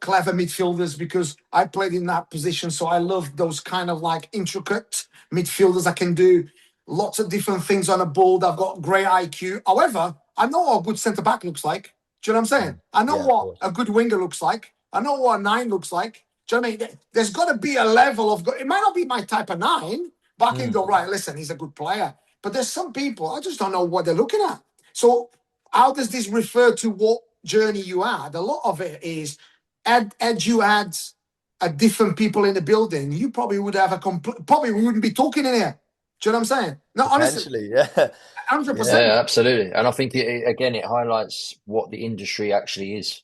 clever midfielders because I played in that position. So I love those kind of like intricate midfielders I can do. lots of different things on a ball. They've got great IQ. However, I know what a good centre back looks like. Do you know what I'm saying? I know
Yeah, of
what
course.
a good winger looks like. I know what a 9 looks like. Do you know what I mean? There's got to be a level of. It might not be my type of 9, but I can go, right, listen, he's a good player. But there's some people, I just don't know what they're looking at. So how does this refer to what journey you had? A lot of it is, had you had a different people in the building, you probably would have probably we wouldn't be talking in here. Do you know what I'm saying? No, honestly,
Potentially, yeah.
100%.
Yeah, absolutely. And I think it highlights what the industry actually is.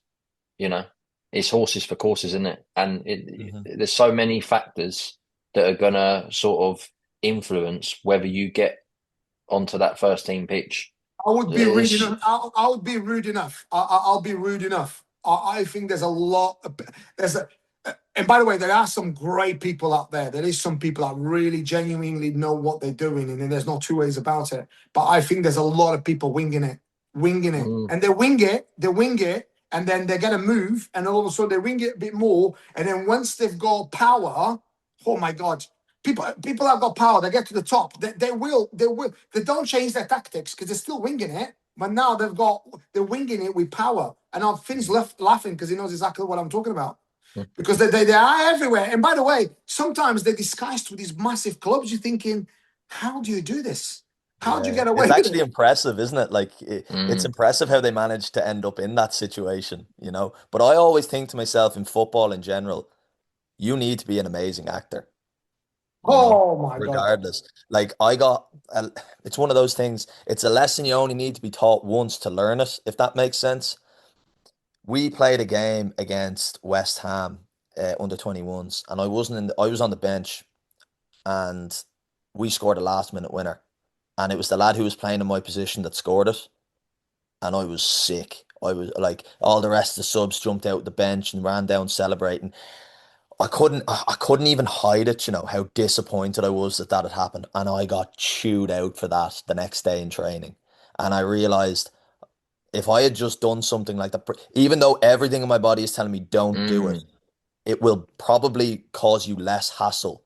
You know, it's horses for courses, isn't it? And there's so many factors that are gonna sort of influence whether you get onto that first team pitch.
I would be rude
It's-
enough. I would be rude enough. I'll be rude enough. I think there's a lot. And by the way, there are some great people out there. There is some people that really genuinely know what they're doing, and there's no two ways about it. But I think there's a lot of people winging it, and they wing it, and then they're gonna move, and all of a sudden they wing it a bit more, and then once they've got power, oh my God. People have got power. They get to the top. They will. They don't change their tactics because they're still winging it. But now they're winging it with power. And our Finn's left laughing because he knows exactly what I'm talking about. Because they are everywhere. And by the way, sometimes they're disguised with these massive clubs. You're thinking, how do you do this? How do you get away
It's
with
actually
it?
impressive, isn't it? Like it's impressive how they managed to end up in that situation, you know. But I always think to myself in football in general, you need to be an amazing actor, you know,
Oh my God.
regardless. Like it's one of those things. It's a lesson you only need to be taught once to learn it, if that makes sense. We played a game against West Ham under 21s, and I was on the bench, and we scored a last minute winner. And it was the lad who was playing in my position that scored it. And I was sick. I was like, all the rest of the subs jumped out the bench and ran down celebrating. I couldn't even hide it, you know, how disappointed I was that had happened. And I got chewed out for that the next day in training. And I realized if I had just done something like that, even though everything in my body is telling me don't do it, it will probably cause you less hassle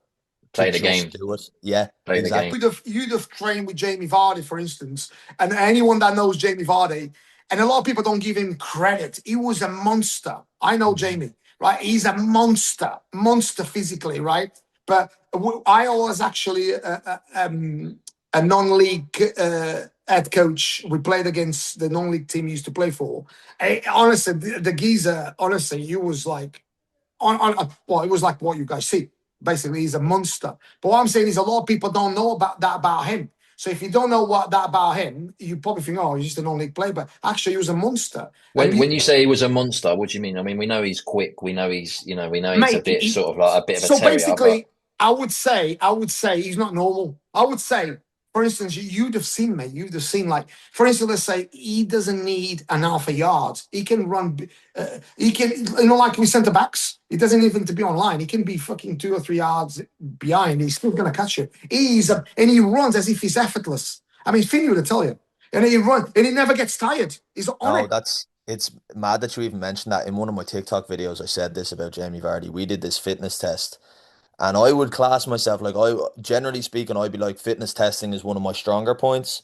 Play
to
the
just
game.
do it. Yeah,
Play the
exactly.
game.
You'd have trained with Jamie Vardy, for instance, and anyone that knows Jamie Vardy, and a lot of people don't give him credit. He was a monster. I know Jamie, right? He's a monster physically, right? But I was actually a non-league head coach. We played against the non-league team he used to play for. Honestly, the geezer, honestly, he was like, well, it was like what you guys see. Basically, he's a monster. But what I'm saying is a lot of people don't know about him. So if you don't know that about him, you probably think, oh, he's just a non-league player. But actually, he was a monster.
When you say he was a monster, what do you mean? I mean, we know he's quick. We know he's a bit sort of like a bit of a
So
terrier.
basically, I would say he's not normal. I would say, for instance, you'd have seen me. You'd have seen, like, for instance, let's say he doesn't need an half a yard. He can run. He can, like with centre backs. He doesn't even to be online. He can be fucking 2 or 3 yards behind. He's still gonna catch you. And he runs as if he's effortless. I mean, Finney would tell you. And he runs, and he never gets tired. He's on it.
It's mad that you even mentioned that. In one of my TikTok videos, I said this about Jamie Vardy. We did this fitness test, and I would class myself like, generally speaking, I'd be like, fitness testing is one of my stronger points.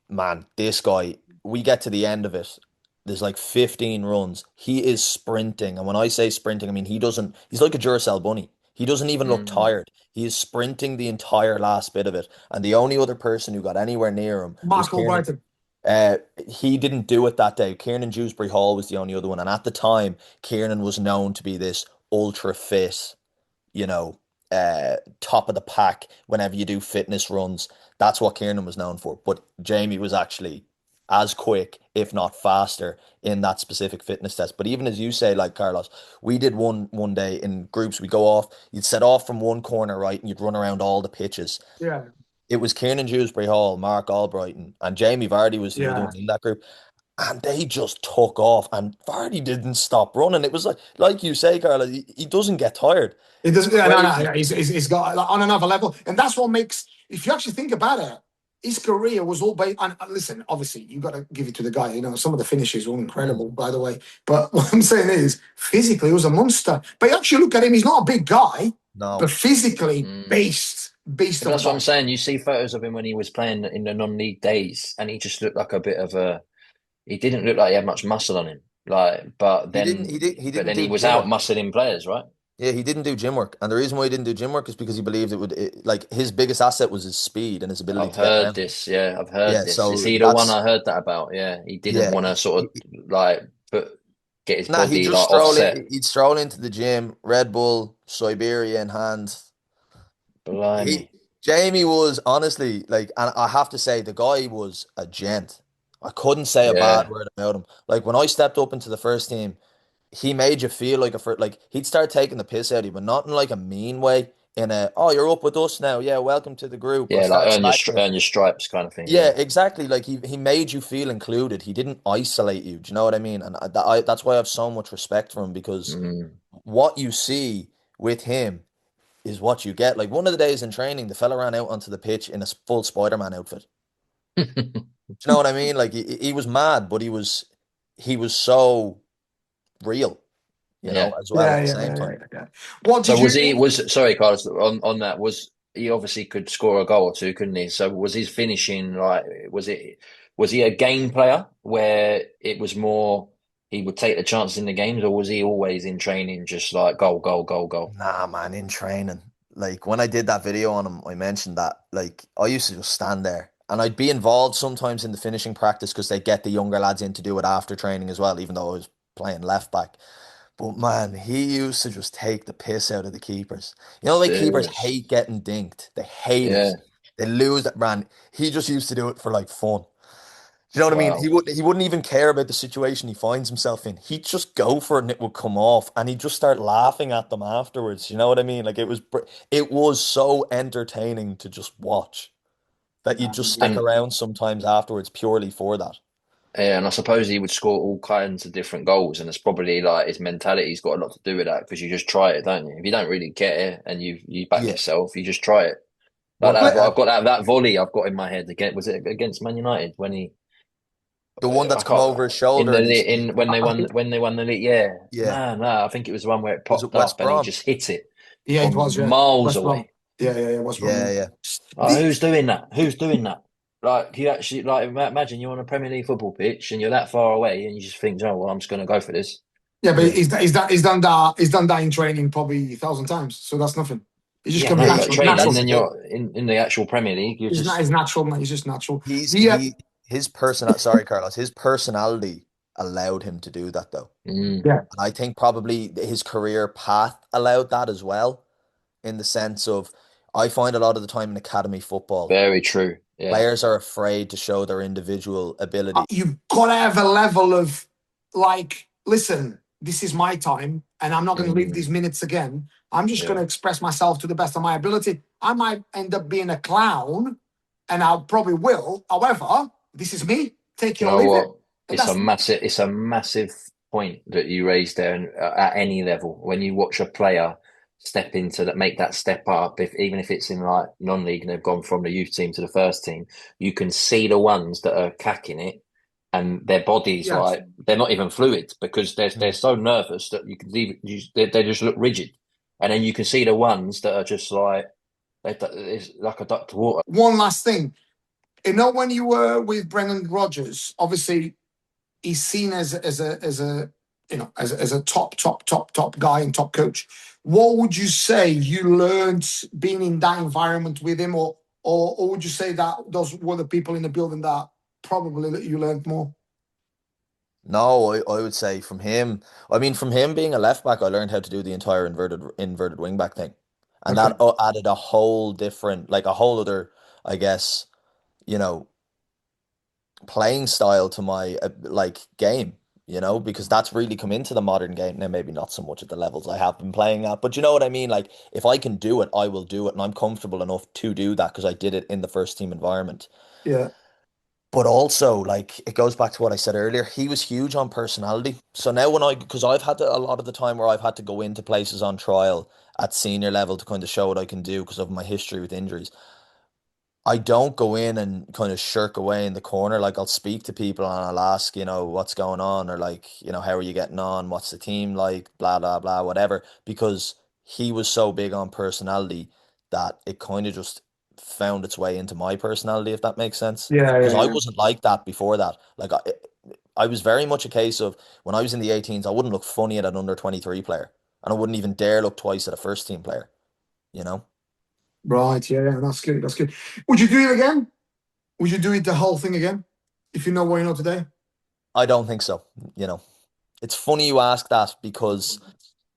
Man, this guy, we get to the end of it. There's like 15 runs. He is sprinting. And when I say sprinting, I mean, he's like a Duracell bunny. He doesn't even look tired. He is sprinting the entire last bit of it. And the only other person who got anywhere near him was
Marco Brighton.
he didn't do it that day. Kieran Dewsbury-Hall was the only other one. And at the time, Kieran was known to be this ultra fit, you know, top of the pack whenever you do fitness runs. That's what Kieran was known for. But Jamie was actually as quick, if not faster, in that specific fitness test. But even as you say, like Carlos, we did one day in groups. We go off, you'd set off from one corner, right, and you'd run around all the pitches.
Yeah.
It was Kieran Dewsbury-Hall, Mark Albrighton, and Jamie Vardy was the other one in that group. And they just took off, and Vardy didn't stop running. It was like you say, Carlos, he doesn't get tired.
It doesn't. No. He's got, like, on another level, and that's what makes. If you actually think about it, his career was all based. And listen, obviously, you got to give it to the guy. You know, some of the finishes were incredible, by the way. But what I'm saying is, physically, he was a monster. But you actually look at him; he's not a big guy,
No.
but physically based. beast
But
of a
that's what I'm
guy.
saying. You see photos of him when he was playing in the non-league days, and he just looked like a bit of a. He didn't look like he had much muscle on him. Like,
He didn't. He
but
didn't
then he
do
was
gym
out
work.
muscling players, right?
Yeah, he didn't do gym work, and the reason why he didn't do gym work is because he believed like his biggest asset was his speed and his ability
I've
to get
heard
around.
this. Yeah, I've heard
Yeah,
this. Is
so
he the one
that's
I heard that about? Yeah, he didn't
yeah.
want to sort of like get his
Nah, he'd
body
just
like
stroll
offset.
in. He'd stroll into the gym, Red Bull, Siberia in hand. He
Blimey.
Jamie was honestly like, and I have to say, the guy was a gent. I couldn't say a bad
Yeah,
word about him. Like when I stepped up into the first team, he made you feel like a first. Like he'd start taking the piss out of you, but not in like a mean way. In a, oh, you're up with us now. Yeah, welcome to the group. Or
yeah, like
start slagging you.
earn your stripes kind of thing.
Yeah,
Yeah.
exactly. Like he made you feel included. He didn't isolate you. Do you know what I mean? And that's why I have so much respect for him because
Mm.
what you see with him is what you get. Like one of the days in training, the fella ran out onto the pitch in a full Spider-Man outfit. Do you know what I mean? Like he was mad, but he was so real,
Yeah.
as well
Yeah,
at the
yeah,
same
yeah,
time.
yeah, yeah. What
So
did
was
you?
he was sorry, Carlos, on that was he obviously could score a goal or two, couldn't he? So was his finishing like was he a game player where it was more he would take the chances in the games, or was he always in training just like goal, goal, goal, goal?
Nah, man, in training. Like when I did that video on him, I mentioned that. Like I used to just stand there and I'd be involved sometimes in the finishing practice because they get the younger lads in to do it after training as well, even though I was playing left back. But man, he used to just take the piss out of the keepers. Like keepers
Serious.
hate getting dinked. They hate
Yeah.
it. They lose that man. He just used to do it for like fun. Do you know what I mean? He
Wow.
would he wouldn't even care about the situation he finds himself in. He'd just go for it and it would come off, and he'd just start laughing at them afterwards. You know what I mean? Like it was so entertaining to just watch that you'd just stick
And
around sometimes afterwards purely for that.
yeah, and I suppose he would score all kinds of different goals, and it's probably like his mentality's got a lot to do with that because you just try it, don't you? If you don't really care and you back
Yeah.
yourself, you just try it. Like
Well,
that,
Well,
I've got that volley I've got in my head again. Was it against Man United when he?
the one
I
that's come
can't
over his
in
shoulder
the
and he's
in when
I think
they won the league. Yeah,
yeah.
no, I think it was the one where it
Was it
popped
West
up and he
Brom?
just hit it
yeah, it was,
from
yeah.
miles
West Brom.
away.
Yeah, yeah, yeah. West Brom.
Yeah,
Yeah.
yeah.
Oh,
The,
who's doing that? Who's doing that? Like you actually like imagine you're on a Premier League football pitch and you're that far away and you just think, oh well, I'm just going to go for this.
yeah, but
Yeah.
he's done that in training probably 1,000 times. So that's nothing. It's just
Yeah,
come
no,
Yeah,
but
natural.
training,
Natural.
then you're in the actual Premier League. You're
It's not.
just
It's natural, man. It's just natural.
he's
The
he his person sorry, Carlos, his personality allowed him to do that though.
mm,
yeah.
And I think probably his career path allowed that as well, in the sense of I find a lot of the time in academy football,
very true. Yeah,
players are afraid to show their individual ability.
You've got to have a level of like, listen, this is my time, and I'm not going to leave
mm,
these minutes again. I'm just going
yeah.
to express myself to the best of my ability. I might end up being a clown, and I probably will. However, this is me. Take
Do
it
you
or
know
leave it.
what?
And that's
It's a massive point that you raised there, and at any level, when you watch a player step into that, make that step up, if even if it's in like non-league and they've gone from the youth team to the first team, you can see the ones that are cacking it, and their bodies
yes.
like they're not even fluid because they're
Mm.
so nervous that you can leave, they just look rigid, and then you can see the ones that are just like it's like a duck to water.
One last thing. When you were with Brendan Rodgers, obviously he's seen as a as a top guy and top coach. What would you say you learned being in that environment with him, or would you say that those were the people in the building that probably that you learned more?
No, I would say from him. I mean, from him being a left back, I learned how to do the entire inverted wing back thing, and
Okay.
that added a whole different, like a whole other, I guess, you know, playing style to my like game. Because that's really come into the modern game now. Maybe not so much at the levels I have been playing at, but you know what I mean. Like, if I can do it, I will do it, and I'm comfortable enough to do that because I did it in the first team environment.
Yeah.
But also, like, it goes back to what I said earlier. He was huge on personality. So now because I've had a lot of the time where I've had to go into places on trial at senior level to kind of show what I can do because of my history with injuries. I don't go in and kind of shirk away in the corner. Like, I'll speak to people and I'll ask, what's going on, or like, how are you getting on? What's the team like? Blah, blah, blah, whatever. Because he was so big on personality that it kind of just found its way into my personality, if that makes sense.
Yeah,
Because
yeah,
I
yeah.
wasn't like that before that. Like I was very much a case of when I was in the 18s, I wouldn't look funny at an under 23 player, and I wouldn't even dare look twice at a first team player, you know?
Right, yeah, yeah, that's good. That's good. Would you do it again? Would you do it the whole thing again? If you know what you know today?
I don't think so, you know. It's funny you ask that because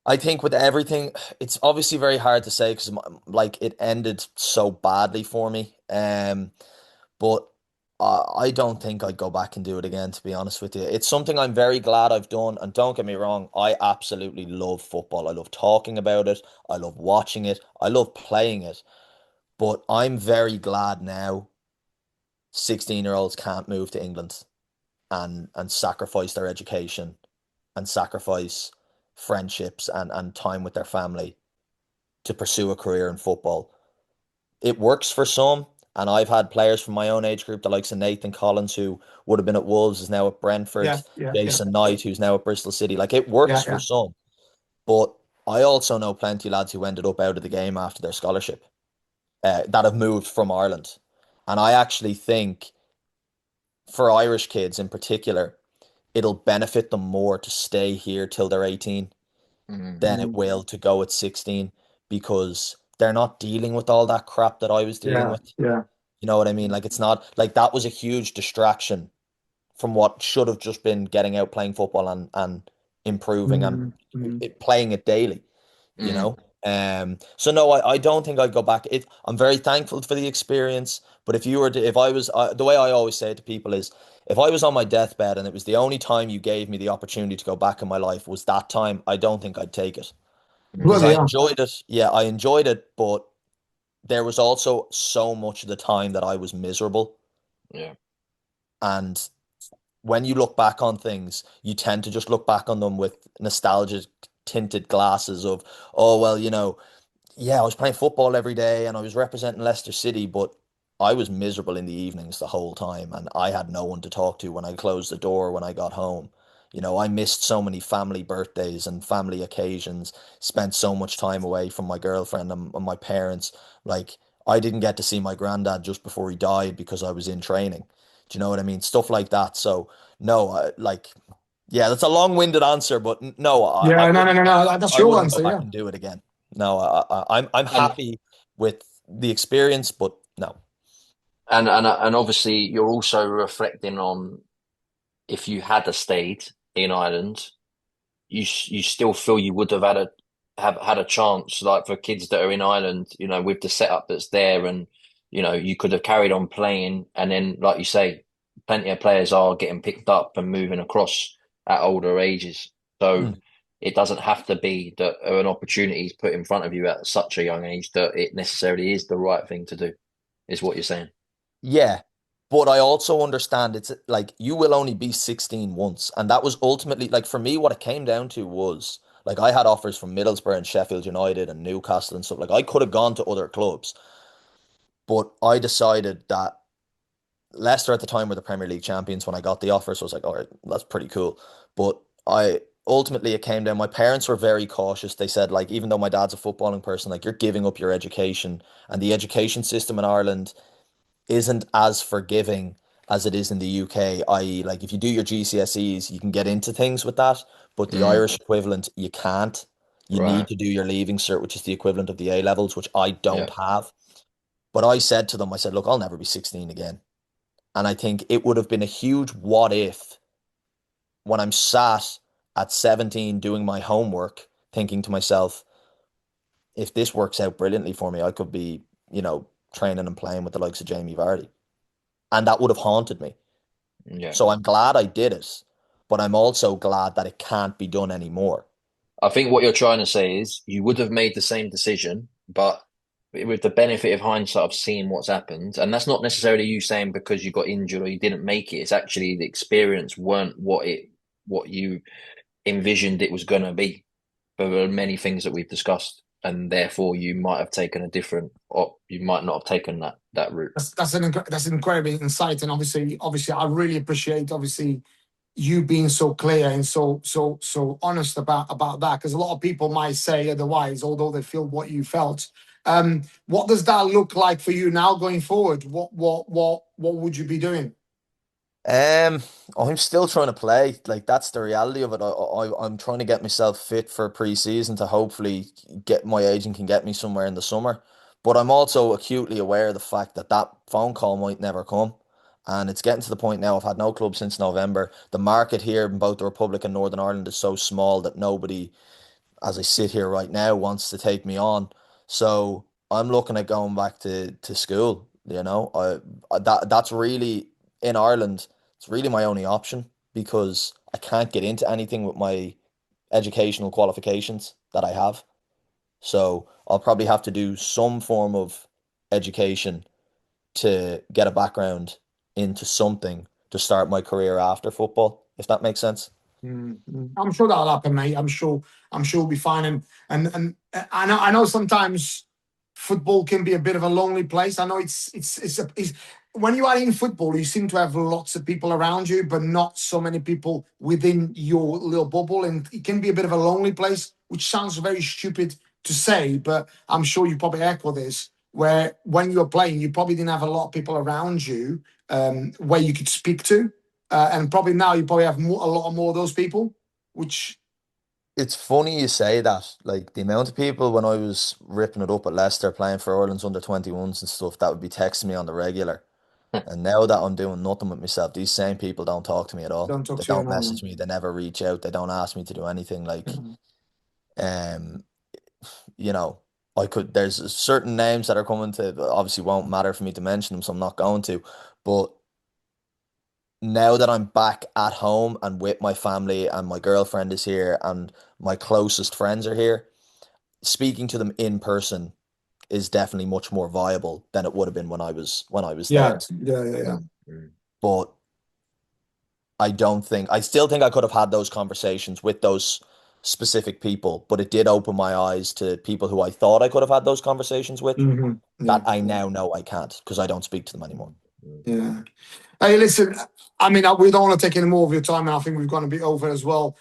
I think with everything, it's obviously very hard to say because like it ended so badly for me. But I don't think I'd go back and do it again, to be honest with you. It's something I'm very glad I've done. And don't get me wrong, I absolutely love football. I love talking about it. I love watching it. I love playing it. But I'm very glad now 16-year-olds can't move to England and sacrifice their education and sacrifice friendships and time with their family to pursue a career in football. It works for some, and I've had players from my own age group, the likes of Nathan Collins, who would have been at Wolves, is now at Brentford,
Yeah, yeah, yeah,
Jason Knight, who's now at Bristol City. Like it works
yeah,
for
yeah.
some, but I also know plenty of lads who ended up out of the game after their scholarship that have moved from Ireland. And I actually think for Irish kids in particular, it'll benefit them more to stay here till they're 18
Mm.
than it
Mm,
will to go at 16 because they're not dealing with all that crap that I was dealing
yeah,
with.
yeah.
You know what I mean? Like it's not like that was a huge distraction from what should have just been getting out playing football and improving and
Mm, mm.
playing it daily, you
Mm.
know? So no, I don't think I'd go back. I'm very thankful for the experience, but if you were to, if I was, the way I always say it to people is, if I was on my deathbed and it was the only time you gave me the opportunity to go back in my life was that time, I don't think I'd take it because
Mm.
Bloody
I
hell.
enjoyed it. Yeah, I enjoyed it, but there was also so much of the time that I was miserable.
Yeah.
And when you look back on things, you tend to just look back on them with nostalgic tinted glasses of, oh, well, yeah, I was playing football every day and I was representing Leicester City, but I was miserable in the evenings the whole time and I had no one to talk to when I closed the door when I got home. I missed so many family birthdays and family occasions, spent so much time away from my girlfriend and my parents. Like, I didn't get to see my granddad just before he died because I was in training. Do you know what I mean? Stuff like that. So, no, yeah, that's a long-winded answer, but no, I
Yeah, no, no,
wouldn't
no,
go,
no. That's
I
your
wouldn't go
answer,
back
yeah.
and do it again. No, I'm
And
happy with the experience, but no.
and obviously you're also reflecting on if you had a stayed in Ireland, you still feel you would have had a chance, like for kids that are in Ireland, with the setup that's there, and you could have carried on playing, and then, like you say, plenty of players are getting picked up and moving across at older ages. So
Mm.
it doesn't have to be that an opportunity is put in front of you at such a young age that it necessarily is the right thing to do, is what you're saying.
Yeah, but I also understand it's like you will only be 16 once, and that was ultimately like for me what it came down to was like I had offers from Middlesbrough and Sheffield United and Newcastle and stuff. Like I could have gone to other clubs, but I decided that Leicester at the time were the Premier League champions when I got the offer, so I was like, all right, that's pretty cool. But I ultimately it came down. My parents were very cautious. They said like even though my dad's a footballing person, like you're giving up your education, and the education system in Ireland isn't as forgiving as it is in the UK, i.e., like if you do your GCSEs, you can get into things with that, but the
Mm,
Irish equivalent, you can't. You need
right.
to do your leaving cert, which is the equivalent of the A levels, which I don't
Yeah.
have. But I said to them, I said, look, I'll never be 16 again. And I think it would have been a huge what if when I'm sat at 17 doing my homework, thinking to myself, if this works out brilliantly for me, I could be, training and playing with the likes of Jamie Vardy. And that would have haunted me.
Yeah.
So I'm glad I did it, but I'm also glad that it can't be done anymore.
I think what you're trying to say is you would have made the same decision, but with the benefit of hindsight of seeing what's happened, and that's not necessarily you saying because you got injured or you didn't make it. It's actually the experience weren't what you envisioned it was going to be for many things that we've discussed, and therefore you might have taken a different, or you might not have taken that route.
That's an incredible insight, and obviously, I really appreciate obviously you being so clear and so honest about that, because a lot of people might say otherwise, although they feel what you felt. What does that look like for you now going forward? What would you be doing?
I'm still trying to play. Like that's the reality of it. I'm trying to get myself fit for pre-season to hopefully get my agent can get me somewhere in the summer. But I'm also acutely aware of the fact that that phone call might never come. And it's getting to the point now. I've had no club since November. The market here in both the Republic and Northern Ireland is so small that nobody, as I sit here right now, wants to take me on. So I'm looking at going back to school. That's really in Ireland. It's really my only option because I can't get into anything with my educational qualifications that I have. So I'll probably have to do some form of education to get a background into something to start my career after football, if that makes sense.
I'm sure that'll happen, mate. I'm sure we'll be fine. And I know sometimes football can be a bit of a lonely place. I know it's when you are in football, you seem to have lots of people around you, but not so many people within your little bubble, and it can be a bit of a lonely place, which sounds very stupid to say, but I'm sure you probably echo this. Where when you're playing, you probably didn't have a lot of people around you where you could speak to. And probably now you probably have a lot more of those people, which
It's funny you say that. Like the amount of people when I was ripping it up at Leicester playing for Ireland's under 21s and stuff that would be texting me on the regular. And now that I'm doing nothing with myself, these same people don't talk to me at all.
don't talk
They
to you
don't
anymore.
message me. They never reach out. They don't ask me to do anything. Like, um, you know, there's certain names that are coming to, obviously won't matter for me to mention them, so I'm not going to. But now that I'm back at home and with my family and my girlfriend is here and my closest friends are here, speaking to them in person is definitely much more viable than it would have been when I was
Yeah,
there.
yeah.
But I still think I could have had those conversations with those specific people, but it did open my eyes to people who I thought I could have had those conversations with that I now know I can't because I don't speak to them anymore.
Yeah. Hey, listen, I mean, we don't want to take any more of your time, and I think we've gone a bit over as well.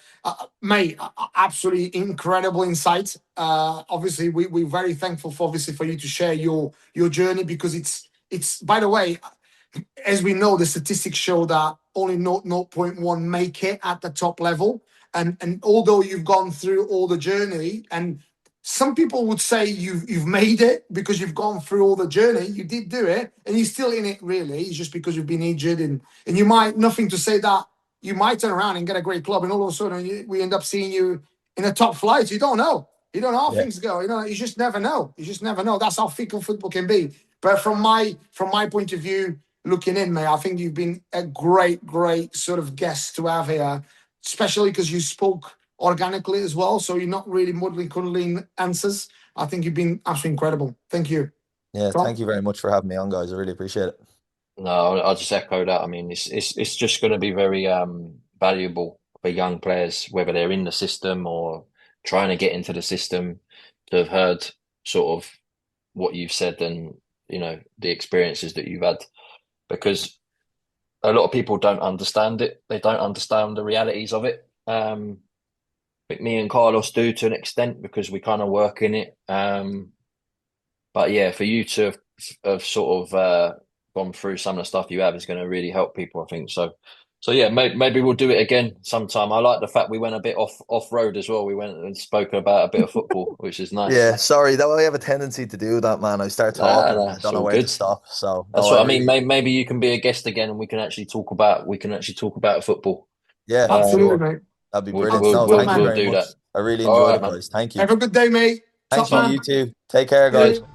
Mate, absolutely incredible insight. Obviously, we're very thankful for you to share your journey, because it's by the way, as we know, the statistics show that only 0.1 make it at the top level. And although you've gone through all the journey, and some people would say you've made it because you've gone through all the journey, you did do it, and you're still in it really. It's just because you've been injured, and you might, nothing to say that you might turn around and get a great club, and all of a sudden we end up seeing you in a top flight. You don't know. You don't know how things go. You just never know. You just never know. That's how fickle football can be. But from my point of view, looking in, mate, I think you've been a great sort of guest to have here, especially because you spoke organically as well. So you're not really muddling, cuddling answers. I think you've been absolutely incredible. Thank you.
Yeah, thank you very much for having me on, guys. I really appreciate it.
No, I'll just echo that. I mean, it's just going to be very valuable for young players, whether they're in the system or trying to get into the system, to have heard sort of what you've said and the experiences that you've had, because a lot of people don't understand it. They don't understand the realities of it. I think me and Carlos do to an extent because we kind of work in it. But yeah, for you to have sort of gone through some of the stuff you have is going to really help people, I think. So yeah, maybe we'll do it again sometime. I like the fact we went a bit off road as well. We went and spoke about a bit of football, which is nice.
Yeah, sorry, that I have a tendency to do that, man. I start talking and I
It's
don't know
all
where to
good.
stop. So
That's
no,
what I mean. Maybe you can be a guest again, and we can actually talk about football.
Yeah, for
Absolutely,
sure.
mate.
That'd be
We'll
brilliant.
we'll
No,
Top
we'll,
thank you
man.
we'll
very
do that.
much. I really
All
enjoyed
right,
it,
man.
guys. Thank you.
Have a good day, mate.
Thanks,
Top
man.
man.
You too. Take care,
Cheers.
guys.